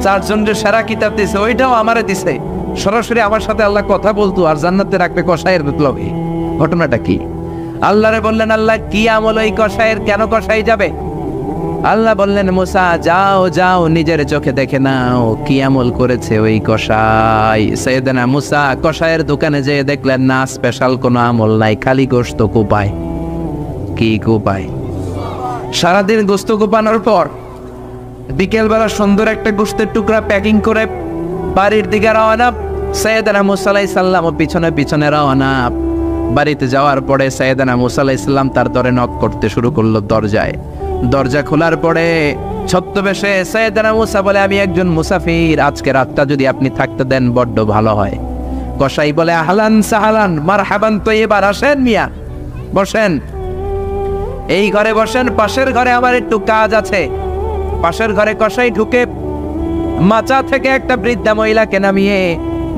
4 জনের সেরা কিতাব দিছে, ওইটাও আমারে দিছে। সরাসরি আমার সাথে আল্লাহ কথা বলতো আর জান্নাতে রাখবে কসাইয়ের বিপ্লবে। ঘটনাটা কি? আল্লাহরে বললেন, আল্লাহ কি আমল ওই কসাইয়ের, কেন কসাই যাবে? আল্লাহ বললেন, মুসা যাও নিজের চোখে দেখে নাও কি আমল করেছে ওই কসাই। সাইয়েদনা মুসা কসাইয়ের দোকানে যেয়ে দেখলেন না, স্পেশাল কোনো আমল নাই, খালি গোশত কোপায়। কি কোপায়? সারাদিন গোশত কোপানোর পর বিকেলবেলা সুন্দর একটা গোশতের টুকরা প্যাকিং করে বাড়ির দিকে রওনা। সাইয়েদনা মুসা আলাইহিস সালাম পিছনে রওনা। বাড়িতে যাওয়ার পরে সাইয়েদনা মুসা আলাইহিস সালাম তার দরে নক করতে শুরু করলো দরজায়। দরজা খোলার পরে ছদ্মবেশে সাইয়েদনা মুসা বলে, আমি একজন মুসাফির, আজকে রাতটা যদি আপনি থাকতে দেন বড্ড ভালো হয়। কসাই বলে, আহলান সাহলান মারহাবান, তো এবার আসেন মিয়া, বসেন, এই ঘরে বসেন, পাশের ঘরে আমার একটু কাজ আছে। পাশের ঘরে কসাই ঢুকে মাচা থেকে একটা বৃদ্ধা মহিলাকে নামিয়ে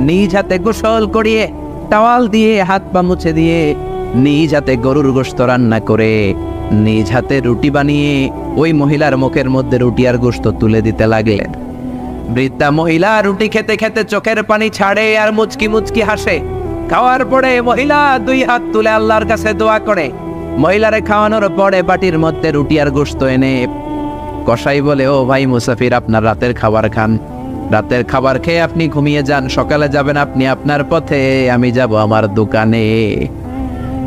নিজ হাতে গোসল করিয়ে টাওয়াল দিয়ে হাত পা মুছে দিয়ে নিজ হাতে গরুর গোশত রান্না করে নিজ হাতে রুটি বানিয়ে ওই মহিলার মুখের মধ্যে রুটি আর গোশত তুলে দিতে লাগলেন। বৃদ্ধা মহিলা রুটি খেতে খেতে চোখের পানি ছাড়ে আর মুচকি মুচকি হাসে। খাওয়ার পরে মহিলা 2 হাত তুলে আল্লাহর কাছে দোয়া করে। মহিলারে খাওয়ানোর পরে বাটির মধ্যে রুটি আর গোশত এনে কসাই বলে, ও ভাই মুসাফির, আপনার রাতের খাবার খান, রাতের খাবার খেয়ে আপনি ঘুমিয়ে যান, সকালে যাবেন আপনি আপনার পথে, আমি যাব আমার দোকানে।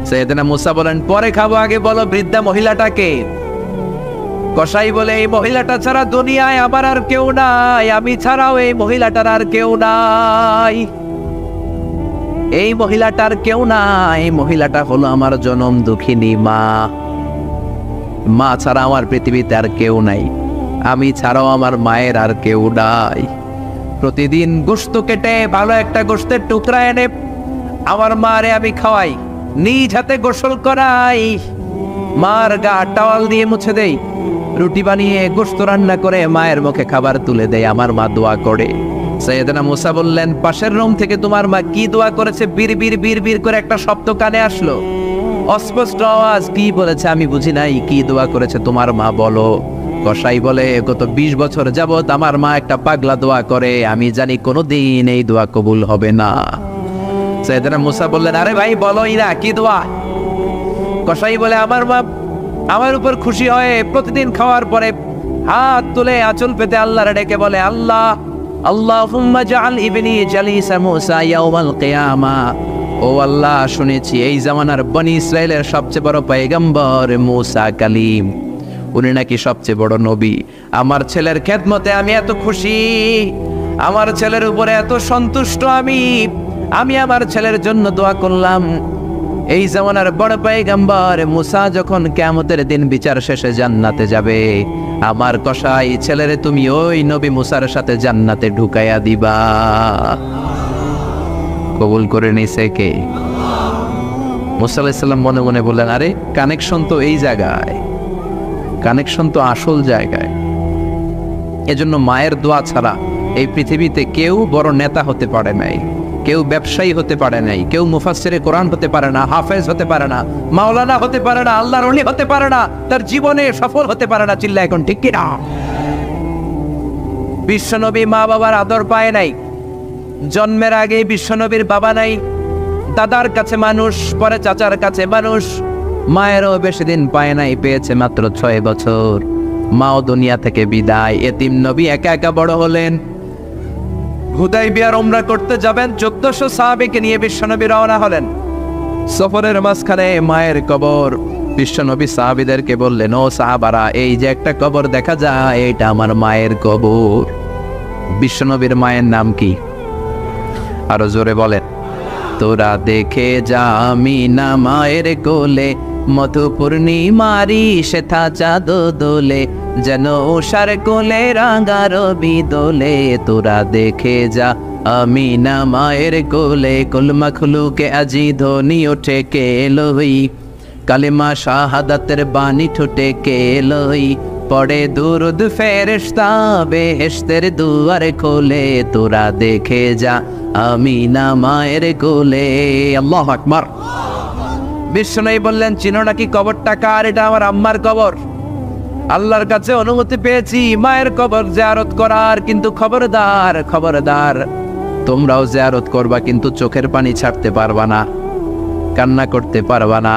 সাইয়েদনা মুসা বলেন, পরে খাবো, আগে বলো বৃদ্ধা মহিলাটাকে। কসাই বলে, এই মহিলাটা ছাড়া দুনিয়ায় আমার আর কেউ নাই, আমি ছাড়াও এই মহিলাটার আর কেউ নাই। এই মহিলাটার কেউ নাই, এই মহিলাটা হলো আমার জনম দুঃখিনী মা। মা ছাড়া আমার পৃথিবীতে আর কেউ নাই, আমি ছাড়াও আমার মায়ের আর কেউ নাই। প্রতিদিন গোশত কেটে ভালো একটা গোশতের টুকরা এনে আমার মারে আমি খাওয়াই, নিজ হাতে গোসল করাই, মার গা টাওয়াল দিয়ে মুছে দেই, রুটি বানিয়ে গোশত রান্না করে মায়ের মুখে খাবার তুলে দেয়, আমার মা দোয়া করে। সাইয়েদনা মুসা বললেন, পাশের রুম থেকে তোমার মা কি দোয়া করেছে? বীর করে একটা শব্দ কানে আসলো, অস্পষ্ট আওয়াজ। কি বলেছে আমি বুঝি নাই, কি দোয়া করেছে তোমার মা বলো। কসাই বলে, গত 20 বছর যাবত আমার মা একটা পাগলা দোয়া করে, আমি জানি কোনোদিন এই দোয়া কবুল হবে না। সাইয়েদনা মুসা বললেন, আরে ভাই বলোই না, কি দোয়া? কসাই বলে, আমার মা আমার উপর খুশি হয়ে প্রতিদিন খাওয়ার পরে হাত তুলে আঁচল পেতে আল্লাহরে ডেকে বলে, আল্লাহ আল্লাহুম্মা জাআল ইবনি জালিসা মুসা ইয়াউমাল কিয়ামা। ও আল্লাহ, শুনেছি এই জামানার বনি ইসরাইলের সবচেয়ে বড় পয়গম্বর মুসা কালিম, উনি নাকি সবচেয়ে বড় নবী। আমার ছেলের খেদমতে আমি এত খুশি, আমার ছেলের উপরে এত সন্তুষ্ট আমি আমার ছেলের জন্য দোয়া করলাম। এই জামানার বড় পয়গম্বর মুসা যখন কিয়ামতের দিন বিচার শেষে জান্নাতে যাবে, আমার কসাই ছেলেরে তুমি ওই নবী মুসার সাথে জান্নাতে ঢুকাইয়া দিবা। কবুল করে নিছে কে? মুসা আলাইহিস সালাম মনে মনে বললেন, আরে কানেকশন তো এই জায়গায়, কানেকশন তো আসল জায়গায়। এজন্য মায়ের দোয়া ছাড়া এই পৃথিবীতে কেউ বড় নেতা হতে পারে নাই, কেউ ব্যবসায়ী হতে পারে নাই, কেউ মুফাসসিরে কোরআন হতে পারে না, হাফেজ হতে পারে না, মাওলানা হতে পারে না, আল্লাহর ওলি হতে পারে না, তার জীবনে সফল হতে পারে না। চিল্লা এখন ঠিক কি না? বিশ্বনবী মা বাবার আদর পায় নাই, জন্মের আগে বিশ্বনবীর বাবা নাই, দাদার কাছে মানুষ, পরে চাচার কাছে মানুষ, মায়েরও বেশি দিন পায় নাই, পেয়েছে মাত্র 6 বছর। মাও দুনিয়া থেকে বিদায়, এতিম নবী একা একা বড় হলেন। হুদাইবিয়ার উমরা করতে যাবেন, 1400 সাহাবীকে নিয়ে বিশ্বনবী রওনা হলেন। সফরের মাঝখানে মায়ের কবর। বিশ্বনবী সাহাবীদেরকে বললেন, ও সাহাবারা, এই যে একটা কবর দেখা যায়, এটা আমার মায়ের কবর। বিশ্বনবীর মায়ের নাম কি? আরো জোরে বলেন। তোরা দেখে যা আমিনা মায়ের কোলে, মধু পূর্ণিমারি সেথা চাঁদ দোলে, যেন উষার কোলে রাঙা রবি দোলে। তোরা দেখে যা আমিনা মায়ের কোলে, কুলমা খুলুকে আজি ধ্বনি ওঠে কে লই, কালিমা শাহাদাতের বাণী ঠোঁটে কে লই, পড়ে দুরুদ ফেরেশতা বেহেশতের দুয়ার খোলে। তোরা দেখে যা আমিনা মায়ের কোলে। আল্লাহু আকবার। বিশ্বনবী বললেন, চিনো নাকি কবরটা কার? এটা আমার আম্মার কবর। আল্লাহর কাছে অনুমতি পেয়েছি মায়ের কবর জিয়ারত করার, কিন্তু খবরদার খবরদার, তোমরাও জিয়ারত করবা, কিন্তু চোখের পানি ছাড়তে পারবা না, কান্না করতে পারবা না।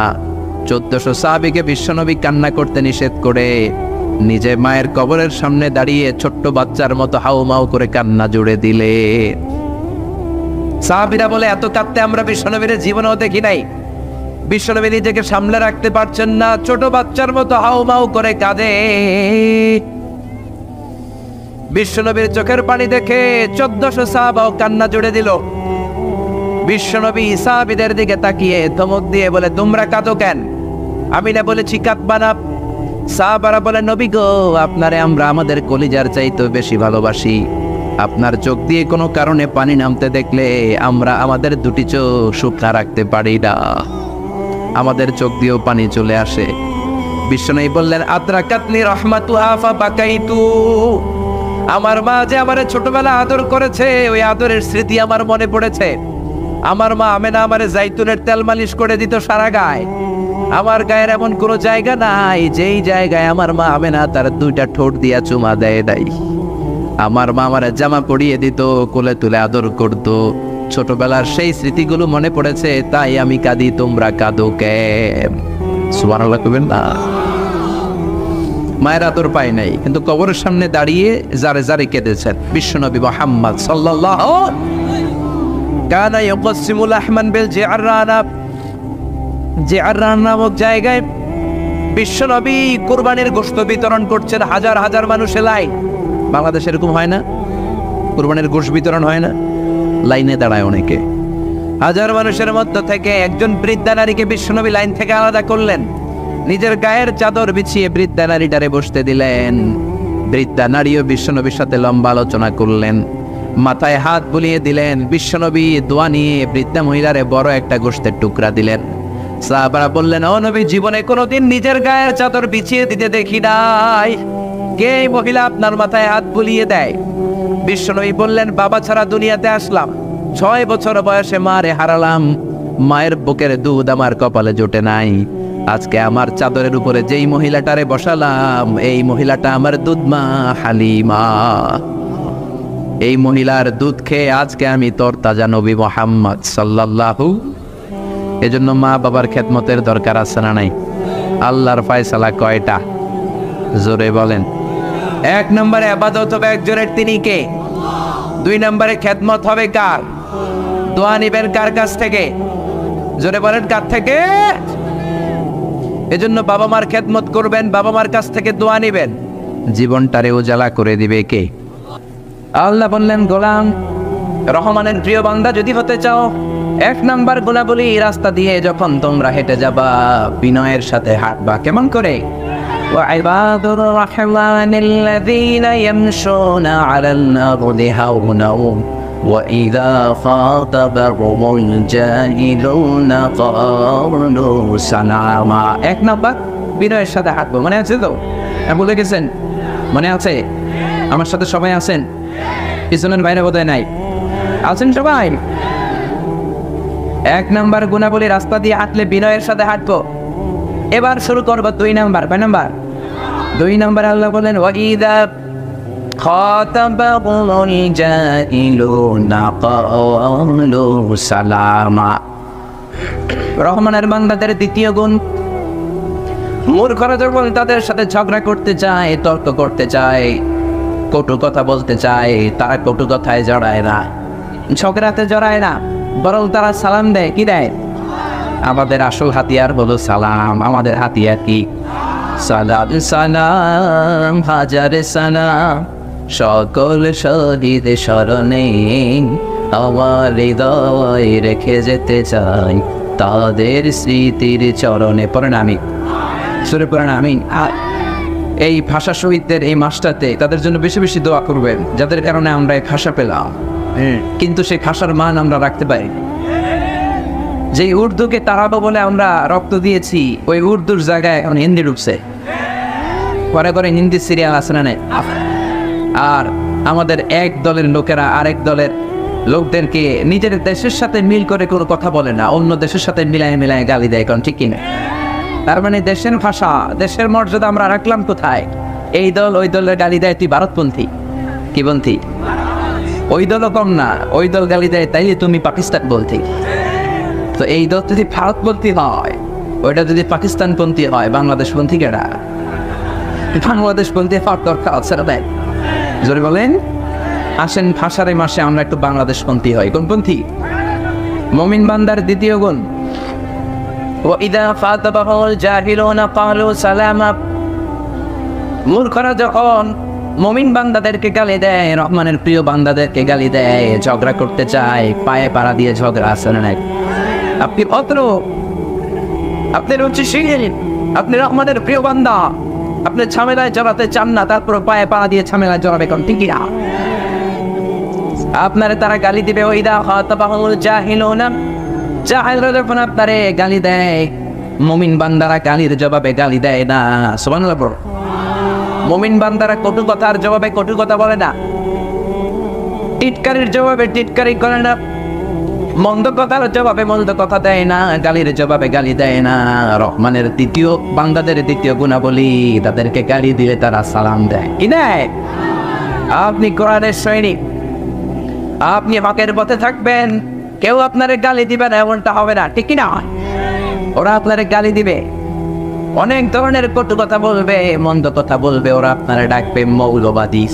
1400 সাহাবীকে বিশ্বনবী কান্না করতে নিষেধ করে নিজে মায়ের কবরের সামনে দাঁড়িয়ে ছোট্ট বাচ্চার মতো হাউমাউ করে কান্না জুড়ে দিলে। সাহাবীরা বলে, এত কাঁদতে আমরা বিশ্বনবীর জীবনেও দেখি নাই। বিশ্বনবী নিজেকে সামলে রাখতে পারছেন না, ছোট বাচ্চার মতো হাউমাউ করে কাঁদে। বিশ্বনবীর চোখের পানি দেখে 1400 সাহাবাও কান্না জুড়ে দিল। বিশ্বনবী সাহাবীদের দিকে তাকিয়ে ধমক দিয়ে বলে, তোমরা কাঁদো কেন? আমি না বলেছি কাঁদবা না? সাহাবারা বলে, নবী গো, আপনারে আমরা আমাদের কলিজার চাইতে বেশি ভালোবাসি। আপনার চোখ দিয়ে কোনো কারণে পানি নামতে দেখলে আমরা আমাদের দুটি চোখ শুকনা রাখতে পারি না, আমাদের চোখ দিয়েও পানি চলে আসে। বিশ্বনবী বললেন, আদরাকাতনি রাহমাতুহা ফাবাকাইতু। আমার মা যে আমারে ছোটবেলা আদর করেছে, ওই আদরের স্মৃতি আমার মনে পড়েছে। আমার মা আমেনা আমারে জাইতুনের তেল মালিশ করে দিত সারা গায়ে। আমার গায়ের এমন কোনো জায়গা নাই যেই জায়গায় আমার মা আমেনা তার 2টা ঠোঁট দিয়া চুমা দেয় নাই। আমার মা আমারে জামা পরিয়ে দিত, কোলে তুলে আদর করত। ছোটবেলার সেই স্মৃতিগুলো মনে পড়েছে, তাই আমি কাঁদি, তোমরা কাঁদো কেন? সুবহানাল্লাহ কইবেন না? মায়ের আদর পায় নাই, কিন্তু কবরের সামনে দাঁড়িয়ে জারে জারে কেঁদেছেন বিশ্বনবী মুহাম্মদ সাল্লাল্লাহু। কানা ইয়াকসিমুল আহমান বিল জিআরানা। জিআরানা নামক জায়গায় বিশ্বনবী কুরবানির গোশত বিতরণ করছেন। হাজার হাজার মানুষের লাইন। বাংলাদেশে এরকম হয় না? কুরবানির গোশত বিতরণ হয় না? লাইনে দাঁড়ায় অনেকে। হাজার মানুষের মধ্য থেকে একজন বৃদ্ধা নারীকে বিশ্বনবী লাইন থেকে আলাদা করলেন, নিজের গায়ের চাদর বিছিয়ে বৃদ্ধা নারীটারে বসতে দিলেন। বৃদ্ধা নারীও বিশ্বনবীর সাথে লম্বা আলোচনা করলেন, মাথায় হাত বুলিয়ে দিলেন। বিশ্বনবী দোয়া নিয়ে বৃদ্ধা মহিলারে বড় একটা গোশতের টুকরা দিলেন। সাহাবারা বললেন, ও নবী, জীবনে কোনোদিন নিজের গায়ের চাদর বিছিয়ে দিতে দেখি নাই, কে এই মহিলা আপনার মাথায় হাত বুলিয়ে দেয়? বিশ্বনবী বললেন, বাবা ছাড়া দুনিয়াতে আসলাম, 6 বছর বয়সে মারে হারালাম, মায়ের বুকের দুধ আমার কপালে জোটে নাই। আজকে আমার চাদরের উপরে যেই মহিলাটারে বসালাম, এই মহিলাটা আমার দুধ মা হালিমা। এই মহিলার দুধ খেয়ে আজকে আমি তরতাজা নবী মুহাম্মদ সাল্লাল্লাহু। এজন্য মা বাবার খেদমতের দরকার আছে না নাই? আল্লাহর ফয়সালা কয়টা? জোরে বলেন। 1 নম্বরে ইবাদত হবে একজনের, তিনি কে? 2 নম্বরে খেদমত হবে কার? দোয়া নিবেন কার কাছ থেকে? জোরে বলেন, কার থেকে? এজন্য বাবা মার খেদমত করবেন, বাবা মার কাছ থেকে দোয়া নিবেন। জীবনটারে উজালা করে দিবে কে? আল্লাহ বললেন, গোলাম, রহমানের প্রিয় বান্দা যদি হতে চাও, 1 নাম্বার গুণাবলী, রাস্তা দিয়ে যখন তোমরা হেঁটে যাবা, বিনয়ের সাথে হাঁটবা। কেমন করে? وعباد الرحمن الذين يمشون على الأرض هونا وإذا خاطبهم الجاهلون قالوا سلاما। 1 নাম্বার, বিনয়ের সাথে হাঁটবো। মনে আছে তো? বলে গেছেন? মনে আছে? আমার সাথে সবাই আছেন? পিছনের বাইরে বোধহয় নাই, আছেন সবাই? 1 নাম্বার গুণাবলী, রাস্তা দিয়ে হাঁটলে বিনয়ের সাথে হাঁটবো। এবার শুরু করবো 2 নাম্বার। 5 নাম্বার? 2 নাম্বার আল্লাহ বলেন, ওয়াইদা খাতাবাহুমুল জাহিলুনা ক্বালু সালামা। রহমানের বান্দাদের দ্বিতীয় গুণ, মূর্খরা যখন তাদের সাথে ঝগড়া করতে চায়, তর্ক করতে চায়, কটু কথা বলতে চায়, তারা কটু কথায় জড়ায় না, ঝগড়াতে জড়ায় না, বরং তারা সালাম দেয়। কি দেয়? আমাদের আসল হাতিয়ার হলো সালাম। আমাদের হাতিয়ার কি? সালাম সালাম হাজারে সালাম, সকল শহীদ স্মরণে আমার হৃদয় রেখে যেতে চাই তাদের স্মৃতির চরণে। পড়েন আমি সুরে পড়েন আমি। এই ভাষা শহীদদের এই মাসটাতে তাদের জন্য বেশি বেশি দোয়া করবেন, যাদের কারণে আমরা এই ভাষা পেলাম। কিন্তু সেই ভাষার মান আমরা রাখতে পারি। যে উর্দুকে তাড়াবো বলে আমরা রক্ত দিয়েছি, ওই উর্দুর জায়গায় এখন হিন্দি ঢুকছে। পরে করে হিন্দি সিরিয়াল আছে না? আর আমাদের এক দলের লোকেরা আরেক দলের লোকদেরকে নিজের দেশের সাথে মিল করে কোনো কথা বলে না, অন্য দেশের সাথে মিলায় মিলায় গালি দেয়। কারণ ঠিক কিনা? তার মানে দেশের ভাষা, দেশের মর্যাদা আমরা রাখলাম কোথায়? এই দল ওই দলের গালি দেয় তুই ভারতপন্থী। কি পন্থী? ওই দলও কম না, ওই দল গালি দেয় তাইলে তুমি পাকিস্তান বলতি। তো এই দল যদি ভারতপন্থী হয়, ওইটা যদি পাকিস্তানপন্থী হয়, বাংলাদেশপন্থী কেডা? বাংলাদেশপন্থী হওয়ার দরকার আছে না? দেয় জোরে বলেন। আসেন ভাষার এই মাসে আমরা একটু বাংলাদেশপন্থী হই। কোন পন্থী? মুমিন বান্দার দ্বিতীয় গুণ, ওয়াইদা ফাতাবাহুল জাহিলুনা ক্বালু সালামা। মূর্খরা যখন মুমিন বান্দাদেরকে গালি দেয়, রহমানের প্রিয় বান্দাদেরকে গালি দেয়, ঝগড়া করতে চায়, পায়ে পাড়া দিয়ে ঝগড়া আছে না? আপনি অত্র, আপনি রুচিশীল, আপনি রহমানের প্রিয় বান্দা, আপনি ঝামেলায় জড়াতে চান না, তারপর পায়ে পাড়া দিয়ে ঝামেলায় জড়াবে। কোন ঠিক না? আপনারে তারা গালি দিবে। ওইদা খাতাবাহুল জাহিলুনা, জাহিলরা যখন আপনারে গালি দেয়, মুমিন বান্দারা গালির জবাবে গালি দেয় না। সুবহানাল্লাহ। মুমিন বান্দারা কটু কথার জবাবে কটু কথা বলে না, টিটকারির জবাবে টিটকারি করে না, মন্দ কথার জবাবে মন্দ কথা দেয় না, গালির জবাবে গালি দেয় না। রহমানের দ্বিতীয় বান্দাদের দ্বিতীয় গুণাবলী, তাদেরকে গালি দিলে তারা সালাম দেয়। কি দেয়? আপনি কোরআনের সৈনিক, আপনি হকের পথে থাকবেন, কেউ আপনারে গালি দিবে না এমনটা হবে না। ঠিক না? ওরা আপনারে গালি দিবে, অনেক ধরনের কটু কথা বলবে, মন্দ কথা বলবে। ওরা আপনারে ডাকবে মৌলবাদী,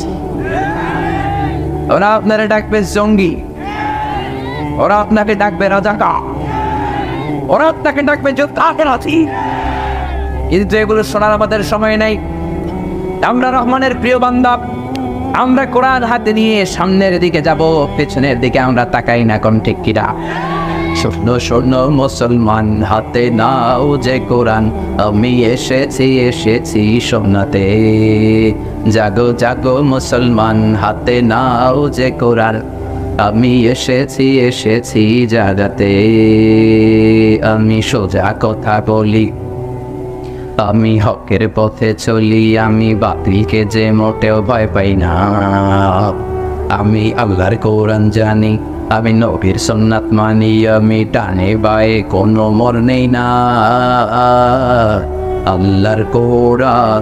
ওরা আপনারে ডাকবে জঙ্গি, ওরা আপনাকে ডাকবে রাজাকার, ওরা আপনাকে ডাকবে যোদ্ধারাথী। কিন্তু এগুলো শোনার আমাদের সময় নেই। আমরা রহমানের প্রিয় বান্দা, আমরা কোরআন হাতে নিয়ে সামনের দিকে যাব, পেছনের দিকে আমরা তাকাই না। কোন ঠিক কিনা? শোনো শোনো মুসলমান, হাতে নাও যে কোরআন, আমি এসেছি এসেছি শোনাতে। জাগো জাগো মুসলমান, হাতে নাও যে কোরআন, আমি এসেছি এসেছি জাগাতে। আমি সোজা কথা বলি, আমি হকের পথে চলি, আমি বাতিলকে যে মোটেও ভয় পাই না। আমি আল্লাহর কোরআন জানি, আমি নবীর সুন্নাত মানি, আমি ডানে বায়ে কোনো মোড় নেই না। আল্লাহর কোরআন,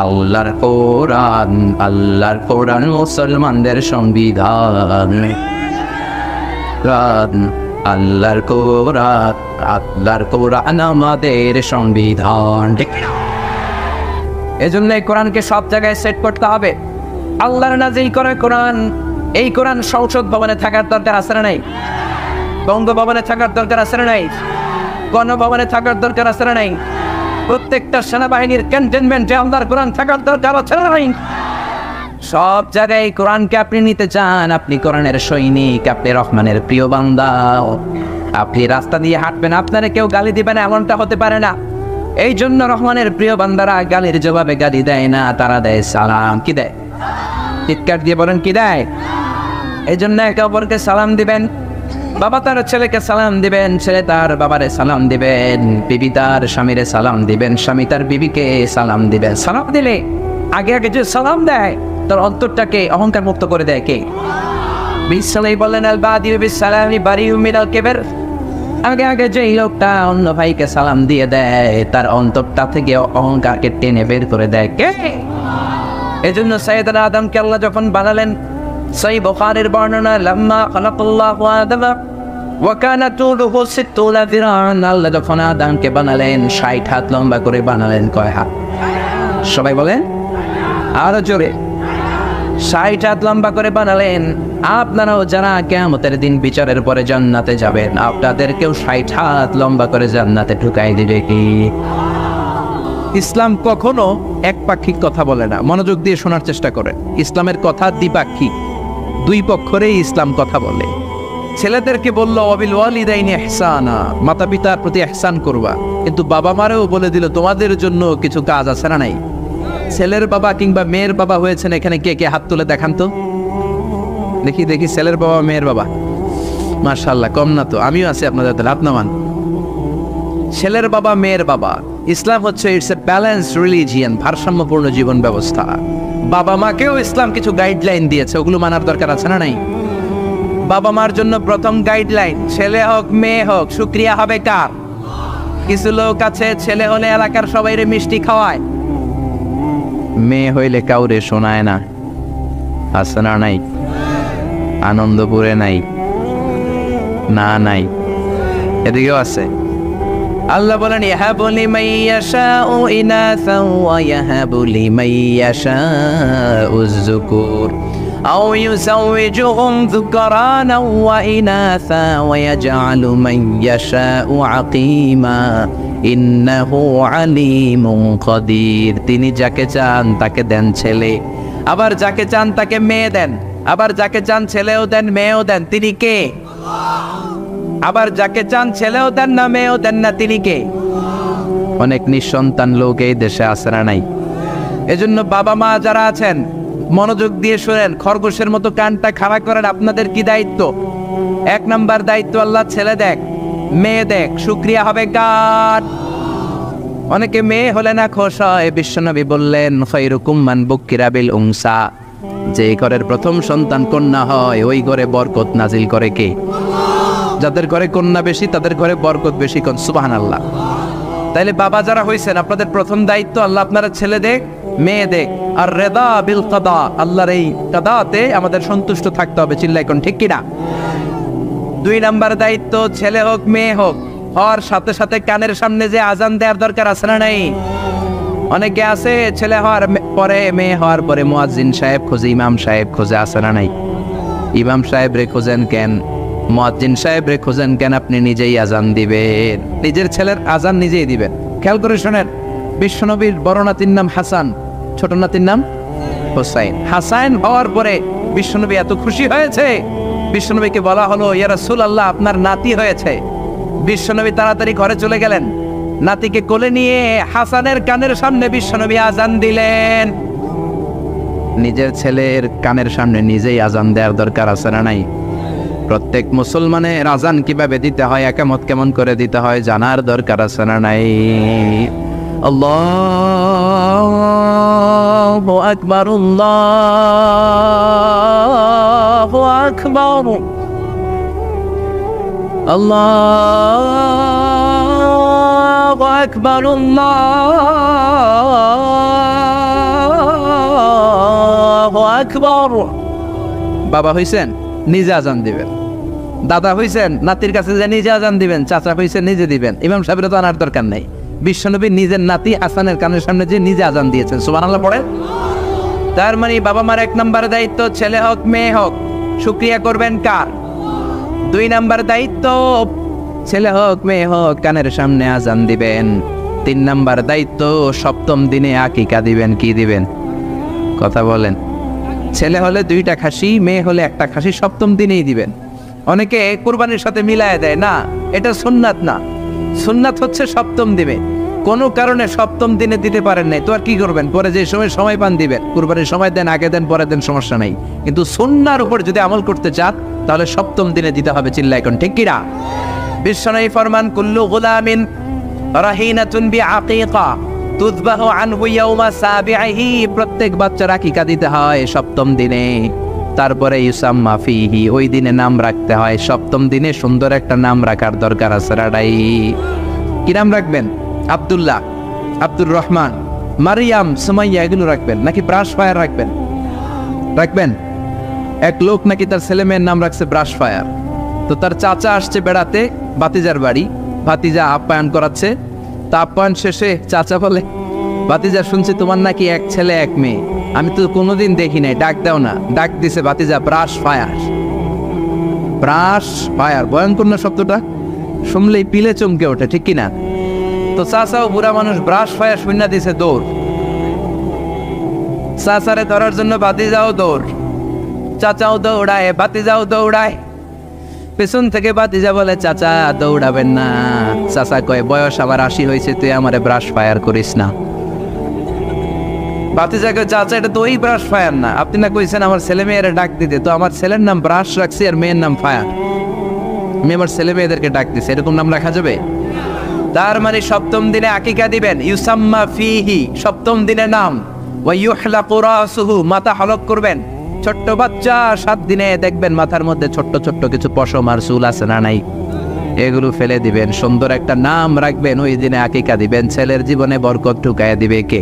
আল্লাহর কোরআন, আল্লাহর কোরআন মুসলমানদের সংবিধান। আল্লাহর কোরআন, আল্লাহর কোরআন আমাদের সংবিধান। এজন্য এই কোরআনকে সব জায়গায় সেট করতে হবে। আল্লাহর নাজিল করে কোরআন, এই কোরআন সংসদ ভবনে থাকার দরকার আছে না নাই? বঙ্গভবনে থাকার দরকার আছে না নাই? গণভবনে থাকার দরকার আছে না নাই? প্রত্যেকটা সেনাবাহিনীর ক্যান্টনমেন্টে আল্লাহর কোরআন থাকার দরকার আছে না নাই? সব জায়গায় কোরআনকে আপনি নিতে চান, আপনি কোরআনের সৈনিক, আপনি রহমানের প্রিয় বান্দা। আপনি রাস্তা দিয়ে হাঁটবেন, আপনারা কেউ গালি দিবে না এমনটা হতে পারে না। এই জন্য রহমানের প্রিয় বান্দারা গালির জবাবে গালি দেয় না, তারা দেয় সালাম। কি দেয়? চিৎকার দিয়ে বলেন কি দেয়? এই জন্য একে অপরকে সালাম দিবেন। বাবা তার ছেলেকে সালাম দিবেন, ছেলে তার বাবারে সালাম দিবেন, বিবি তার স্বামীরে সালাম দিবেন, স্বামী তার বিবিকে সালাম দিবেন। সালাম দিলে আগে আগে যে সালাম দেয়, তার অন্তরটাকে অহংকার মুক্ত করে দেয় কে? বিশ্বলাই বলেন আল বাদিউ বিসসালামি বারিউ মিনাল কিবর। আগে আগে যে লোকটা অন্য ভাইকে সালাম দিয়ে দেয়, তার অন্তরটা থেকে অহংকারকে টেনে বের করে দেয় কে? এজন্য সাইয়েদনা আদমকে আল্লাহ যখন বানালেন, সহিহ বুখারীর বর্ণনা, লাম্মা খালাকাল্লাহু আদম ওয়াকানা তুলুহু সিত্তুনা যিরাআন, আল্লাহ যখন আদমকে বানালেন 60 হাত লম্বা করে বানালেন। কয় হাত? সবাই বলেন আরো জোরে। 60 হাত লম্বা করে বানালেন। আপনারাও যারা কিয়ামতের দিন বিচারের পরে জান্নাতে যাবেন, আপনাদেরকেও 60 হাত লম্বা করে জান্নাতে ঢুকাই দিবে কি? ইসলাম কখনো একপাক্ষিক কথা বলে না, মনোযোগ দিয়ে শোনার চেষ্টা করেন। ইসলামের কথা দ্বিপাক্ষিক, দুই পক্ষেরই ইসলাম কথা বলে। ছেলেদেরকে বললো ওয়াবিল ওয়ালিদাইনি ইহসানা, মাতা পিতার প্রতি ইহসান করবা, কিন্তু বাবা মারেও বলে দিল তোমাদের জন্য কিছু কাজ আছে না নাই? ছেলের বাবা কিংবা মেয়ের বাবা হয়েছেন এখানে কে কে হাত তুলে দেখান তো দেখি দেখি। ছেলের বাবা মেয়ের বাবা, মাশাআল্লাহ, কম না তো, আমিও আছি আপনাদের দলে, হাত নামান। ছেলের বাবা মেয়ের বাবা, ইসলাম হচ্ছে ইটস এ ব্যালেন্স রিলিজিয়ান, ভারসাম্যপূর্ণ জীবন ব্যবস্থা। বাবা মাকেও ইসলাম কিছু গাইডলাইন দিয়েছে, ওগুলো মানার দরকার আছে না নাই? বাবা মার জন্য প্রথম গাইডলাইন, ছেলে হোক মেয়ে হোক শুকরিয়া হবে কার? কিছু লোক আছে ছেলে হলে এলাকার সবাইরে মিষ্টি খাওয়ায়, মেয়ে হইলে কাউরে শোনায় না। আছে না নাই? আনন্দপুরে নাই? না নাই, এদিকেও আছে। আল্লাহ বলেন ইয়াহাবু লিমান ইয়াশাউ ইনাসান ওয়া ইয়াহাবু লিমান ইয়াশাউ যুকুর আও ইউযাওয়িজুহুম যুকরানা ওয়া ইনাসা ওয়া ইয়াজআলু মান ইয়াশাউ আকিমা ইন্নাহু আলিমুন কাদির। তিনি যাকে চান তাকে দেন ছেলে, আবার যাকে চান তাকে মেয়ে দেন, আবার যাকে চান ছেলেও দেন মেয়েও দেন। তিনি কে? আবার যাকে চান ছেলেও দেন না মেয়েও দেন না, তিনি কে? অনেক নিঃসন্তান লোক এই দেশে আছে না নাই? এজন্য বাবা মা যারা আছেন মনোযোগ দিয়ে শুনেন, খরগোশের মতো কানটা খাড়া করেন। আপনাদের কি দায়িত্ব? 1 নাম্বার দায়িত্ব, আল্লাহ ছেলে দেখ মেয়ে দেখ, শুকরিয়া হবে কার? অনেকে মেয়ে হলে না খুশ হয়। বিশ্বনবী বললেন খায়রুকুম মান বুক্কিরা বিল উনসা, যে ঘরের প্রথম সন্তান কন্যা হয় ওই ঘরে বরকত নাজিল করে কে? যাদের ঘরে কন্যা বেশি তাদের ঘরে বরকত বেশি। কোন সুবহানাল্লাহ। তাইলে বাবা যারা হইছেন আপনাদের প্রথম দায়িত্ব আল্লাহ আপনারা ছেলে দেখ মেয়ে দেখ, আর রেদা বিল কাদা, আল্লাহর এই কাদাতে আমাদের সন্তুষ্ট থাকতে হবে। চিল্লাই কোন ঠিক কিনা? 2 নাম্বার দায়িত্ব, ছেলে হোক মেয়ে হোক, হওয়ার সাথে সাথে কানের সামনে যে আজান দেওয়ার দরকার আছে না নাই? অনেকে আছে ছেলে হওয়ার পরে মেয়ে হওয়ার পরে মুয়াজ্জিন সাহেব খোঁজে, ইমাম সাহেব খোঁজে, আছে না নাই? ইমাম সাহেব রে খোঁজেন কেন? মুয়াজ্জিন সাহেব রে খোঁজেন কেন? আপনি নিজেই আজান দিবেন, নিজের ছেলের আজান নিজেই দিবেন। খেয়াল করে শোনেন, বিশ্বনবীর বড় নাতির নাম হাসান, ছোট নাতির নাম হোসাইন। হাসান হওয়ার পরে বিশ্বনবী এত খুশি হয়েছে, বিশ্বনবীকে বলা হলো ইয়া রাসূলুল্লাহ আপনার নাতি হয়েছে। বিশ্বনবী তাড়াতাড়ি ঘরে চলে গেলেন, নাতিকে কোলে নিয়ে হাসানের কানের সামনে বিশ্বনবী আজান দিলেন। নিজের ছেলের কানের সামনে নিজেই আজান দেওয়ার দরকার আছে না নাই? প্রত্যেক মুসলমানের আজান কিভাবে দিতে হয়, একামত কেমন করে দিতে হয় জানার দরকার আছে না নাই? আল্লাহু আকবার, আল্লাহু আকবার, আল্লাহু আকবার, আল্লাহু আকবার। বাবা হইছেন নিজে আজান দিবেন, দাদা হইছেন নাতির কাছে যে নিজে আজান দিবেন, চাচা হইছেন নিজে দিবেন। ইমাম সাহেবের তো আনার দরকার নাই। বিশ্বনবী নিজের নাতি হাসানের কানের সামনে যে নিজে আজান দিয়েছেন। সুবহানাল্লাহ পড়েন। তার মানে বাবা মার 1 নাম্বার দায়িত্ব, ছেলে হোক মেয়ে হোক শুকরিয়া করবেন কার? 2 নাম্বার দায়িত্ব, ছেলে হোক মেয়ে হোক কানের সামনে আজান দিবেন। 3 নাম্বার দায়িত্ব, সপ্তম দিনে আকিকা দিবেন। কি দিবেন? কথা বলেন। ছেলে হলে 2টা খাসি, মেয়ে হলে 1টা খাসি, সপ্তম দিনেই দিবেন। অনেকে কুরবানির সাথে মিলায় দেয়, না এটা সুন্নাত না। সুন্নাত হচ্ছে সপ্তম দিনে। কোনো কারণে সপ্তম দিনে দিতে পারেন নাই তো আর কি করবেন? পরে যে সময় পান দিবেন। কুরবানির সময় দেন, আগে দেন, পরে দেন, সমস্যা নাই। কিন্তু সুন্নাহর উপর যদি আমল করতে চান তাহলে সপ্তম দিনে দিতে হবে। চিল্লা এখন ঠিক কিনা? বিশ্বনবী ফরমান কুল্লু গুলামিন রাহিনাতুন বিআকিকা তুযবাহু আনহু ইয়াওমা সাবিহি, প্রত্যেক বাচ্চার আকিকা দিতে হয় সপ্তম দিনে। তারপরে ইউসাম্মা ফিহি, ওই দিনে নাম রাখতে হয়। সপ্তম দিনে সুন্দর একটা নাম রাখার দরকার আছে রাডাই। কি নাম রাখবেন? আব্দুল্লাহ, আব্দুর রহমান, মারিয়াম, সুমাইয়া, এগুলো রাখবেন নাকি ব্রাশ ফায়ার রাখবেন? রাখবেন। এক লোক নাকি তার ছেলে মেয়ের নাম রাখছে ব্রাশ ফায়ার। তো তার চাচা আসছে বেড়াতে ভাতিজার বাড়ি, ভাতিজা আপ্যায়ন করাচ্ছে। তা আপ্যায়ন শেষে চাচা বলে, ভাতিজা শুনছি তোমার নাকি এক ছেলে এক মেয়ে, আমি তো কোনোদিন দেখি নাই, ডাক দাও না। ডাক দিছে ভাতিজা, ব্রাশ ফায়ার। ব্রাশ ফায়ার, ভয়ঙ্কর না শব্দটা? শুনলেই পিলে চমকে ওঠে, ঠিক কিনা? তো চাচাও বুড়া মানুষ, ব্রাশ ফায়ার শূন্য দিছে দৌড়। চাচারে ধরার জন্য ভাতিজাও দৌড়, চাচাও দৌড়ায়, ভাতিজাও দৌড়ায়। পেছন থেকে ভাতিজা বলে, চাচা দৌড়াবেন না। চাচা কয়, বয়স আমার 80 হয়েছে, তুই আমারে ব্রাশ ফায়ার করিস না। ভাতিজাকে, চাচা এটা তো ওই ব্রাশ ফায়ার না, আপনি না কইছেন আমার ছেলে মেয়েরা ডাক দিতে, তো আমার ছেলের নাম ব্রাশ রাখছি আর মেয়ের নাম ফায়ার, আমি আমার ছেলে মেয়েদেরকে ডাক দিছি, এরকম নাম রাখা যাবে? তার মানে সপ্তম দিনে আকিকা দিবেন, ইউসাম্মা ফিহি, সপ্তম দিনে নাম, ওয়া ইউহলাকু রাসুহু, মাথা হলক করবেন। ছোট্ট বাচ্চা 7 দিনে দেখবেন মাথার মধ্যে ছোট্ট ছোট্ট কিছু পশম আর চুল আছে না নাই, এগুলো ফেলে দিবেন, সুন্দর একটা নাম রাখবেন, ওই দিনে আকিকা দিবেন, ছেলের জীবনে বরকত ঢুকাইয়া দিবে কে?